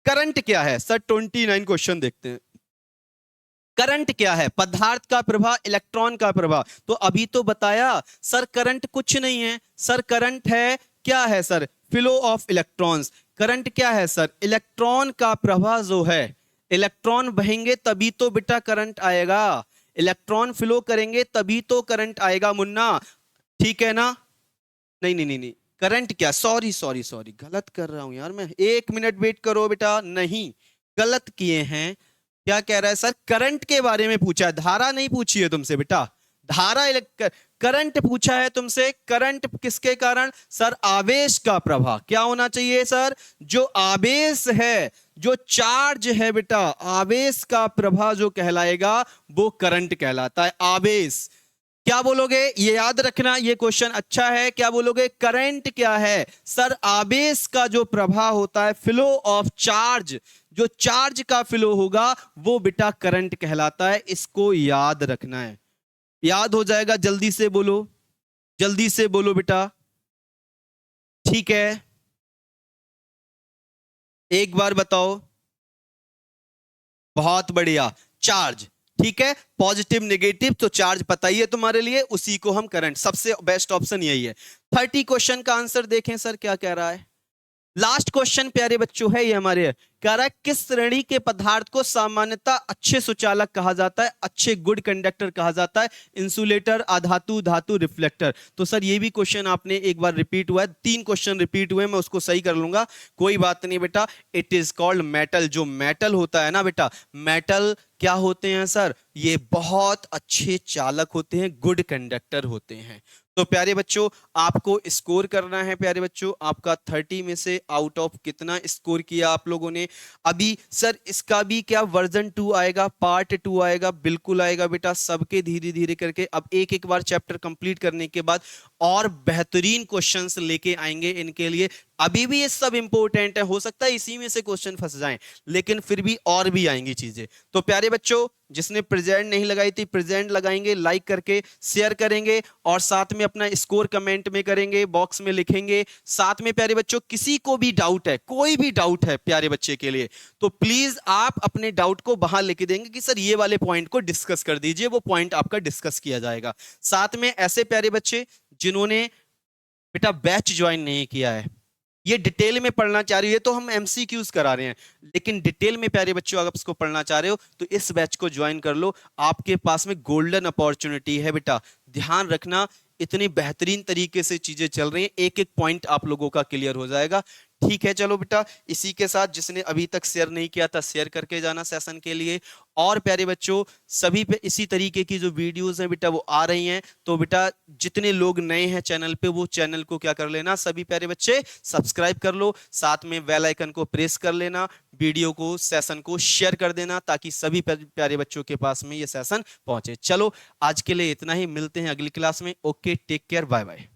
करंट क्या है सर? 29 क्वेश्चन देखते हैं। करंट क्या है? पदार्थ का प्रवाह, इलेक्ट्रॉन का प्रवाह। तो अभी तो बताया सर करंट कुछ नहीं है। सर करंट है, क्या है sir? Flow of electrons. Current क्या है सर? इलेक्ट्रॉन का प्रवाह जो है। इलेक्ट्रॉन बहेंगे तभी तो बेटा करंट आएगा। इलेक्ट्रॉन फ्लो करेंगे तभी तो करंट आएगा मुन्ना। ठीक है ना? नहीं नहीं नहीं नहीं, करंट क्या? सॉरी सॉरी सॉरी, गलत कर रहा हूं यार मैं। 1 मिनट वेट करो बेटा। नहीं, गलत किए हैं। क्या कह रहा है सर? करंट के बारे में पूछा है, धारा नहीं पूछी है तुमसे बेटा। धारा करंट पूछा है तुमसे। करंट किसके कारण? सर आवेश का प्रवाह। क्या होना चाहिए सर? जो आवेश है, जो चार्ज है बेटा, आवेश का प्रवाह जो कहलाएगा वो करंट कहलाता है। आवेश। क्या बोलोगे? ये याद रखना, ये क्वेश्चन अच्छा है। क्या बोलोगे? करंट क्या है सर? आवेश का जो प्रवाह होता है, फ्लो ऑफ चार्ज, जो चार्ज का फ्लो होगा वो बेटा करंट कहलाता है। इसको याद रखना है। याद हो जाएगा। जल्दी से बोलो, जल्दी से बोलो बेटा। ठीक है, एक बार बताओ। बहुत बढ़िया। चार्ज, ठीक है, पॉजिटिव नेगेटिव, तो चार्ज पता ही है तुम्हारे लिए, उसी को हम करंट, सबसे बेस्ट ऑप्शन यही है। 30 क्वेश्चन का आंसर देखें सर क्या कह रहा है। लास्ट क्वेश्चन प्यारे बच्चों है ये हमारे। कह रहा है किस श्रेणी के पदार्थ को सामान्यतः अच्छे सुचालक कहा जाता है, अच्छे गुड कंडक्टर कहा जाता है? इंसुलेटर, अधातु, धातु, रिफ्लेक्टर। तो सर ये भी क्वेश्चन आपने एक बार रिपीट हुआ है, 3 क्वेश्चन रिपीट हुए, मैं उसको सही कर लूंगा, कोई बात नहीं बेटा। It is called metal. जो मेटल होता है ना बेटा, मेटल क्या होते हैं सर? ये बहुत अच्छे चालक होते हैं, गुड कंडक्टर होते हैं। तो प्यारे बच्चों आपको स्कोर करना है। प्यारे बच्चों आपका 30 में से आउट ऑफ कितना स्कोर किया आप लोगों ने? अभी सर इसका भी क्या वर्जन 2 आएगा, पार्ट 2 आएगा? बिल्कुल आएगा बेटा, सबके धीरे धीरे करके अब एक एक बार चैप्टर कंप्लीट करने के बाद और बेहतरीन क्वेश्चंस लेके आएंगे इनके लिए। अभी भी ये सब इंपॉर्टेंट है, हो सकता है इसी में से क्वेश्चन फंस जाएं, लेकिन फिर भी और भी आएंगी चीजें। तो प्यारे बच्चों, जिसने प्रेजेंट नहीं लगाई थी प्रेजेंट लगाएंगे, लाइक करके शेयर करेंगे और साथ में अपना स्कोर कमेंट में करेंगे, बॉक्स में लिखेंगे। साथ में प्यारे बच्चों, किसी को भी डाउट है, कोई भी डाउट है प्यारे बच्चे के लिए, तो प्लीज आप अपने डाउट को बाहर लिख देंगे कि सर ये वाले पॉइंट को डिस्कस कर दीजिए, वो पॉइंट आपका डिस्कस किया जाएगा। साथ में ऐसे प्यारे बच्चे जिन्होंने बेटा बैच ज्वाइन नहीं किया है, ये डिटेल में पढ़ना चाह रही है, तो हम एमसीक्यूज करा रहे हैं, लेकिन डिटेल में प्यारे बच्चों अगर इसको पढ़ना चाह रहे हो तो इस बैच को ज्वाइन कर लो। आपके पास में गोल्डन अपॉर्चुनिटी है बेटा, ध्यान रखना, इतनी बेहतरीन तरीके से चीजें चल रही हैं, एक एक पॉइंट आप लोगों का क्लियर हो जाएगा। ठीक है, चलो बेटा, इसी के साथ जिसने अभी तक शेयर नहीं किया था शेयर करके जाना सेशन के लिए। और प्यारे बच्चों, सभी पे इसी तरीके की जो वीडियोस हैं बेटा वो आ रही हैं, तो बेटा जितने लोग नए हैं चैनल पे वो चैनल को क्या कर लेना, सभी प्यारे बच्चे सब्सक्राइब कर लो, साथ में बेल आइकन को प्रेस कर लेना, वीडियो को सेशन को शेयर कर देना ताकि सभी प्यारे बच्चों के पास में ये सेशन पहुंचे। चलो आज के लिए इतना ही, मिलते हैं अगली क्लास में। Okay, take care, bye bye.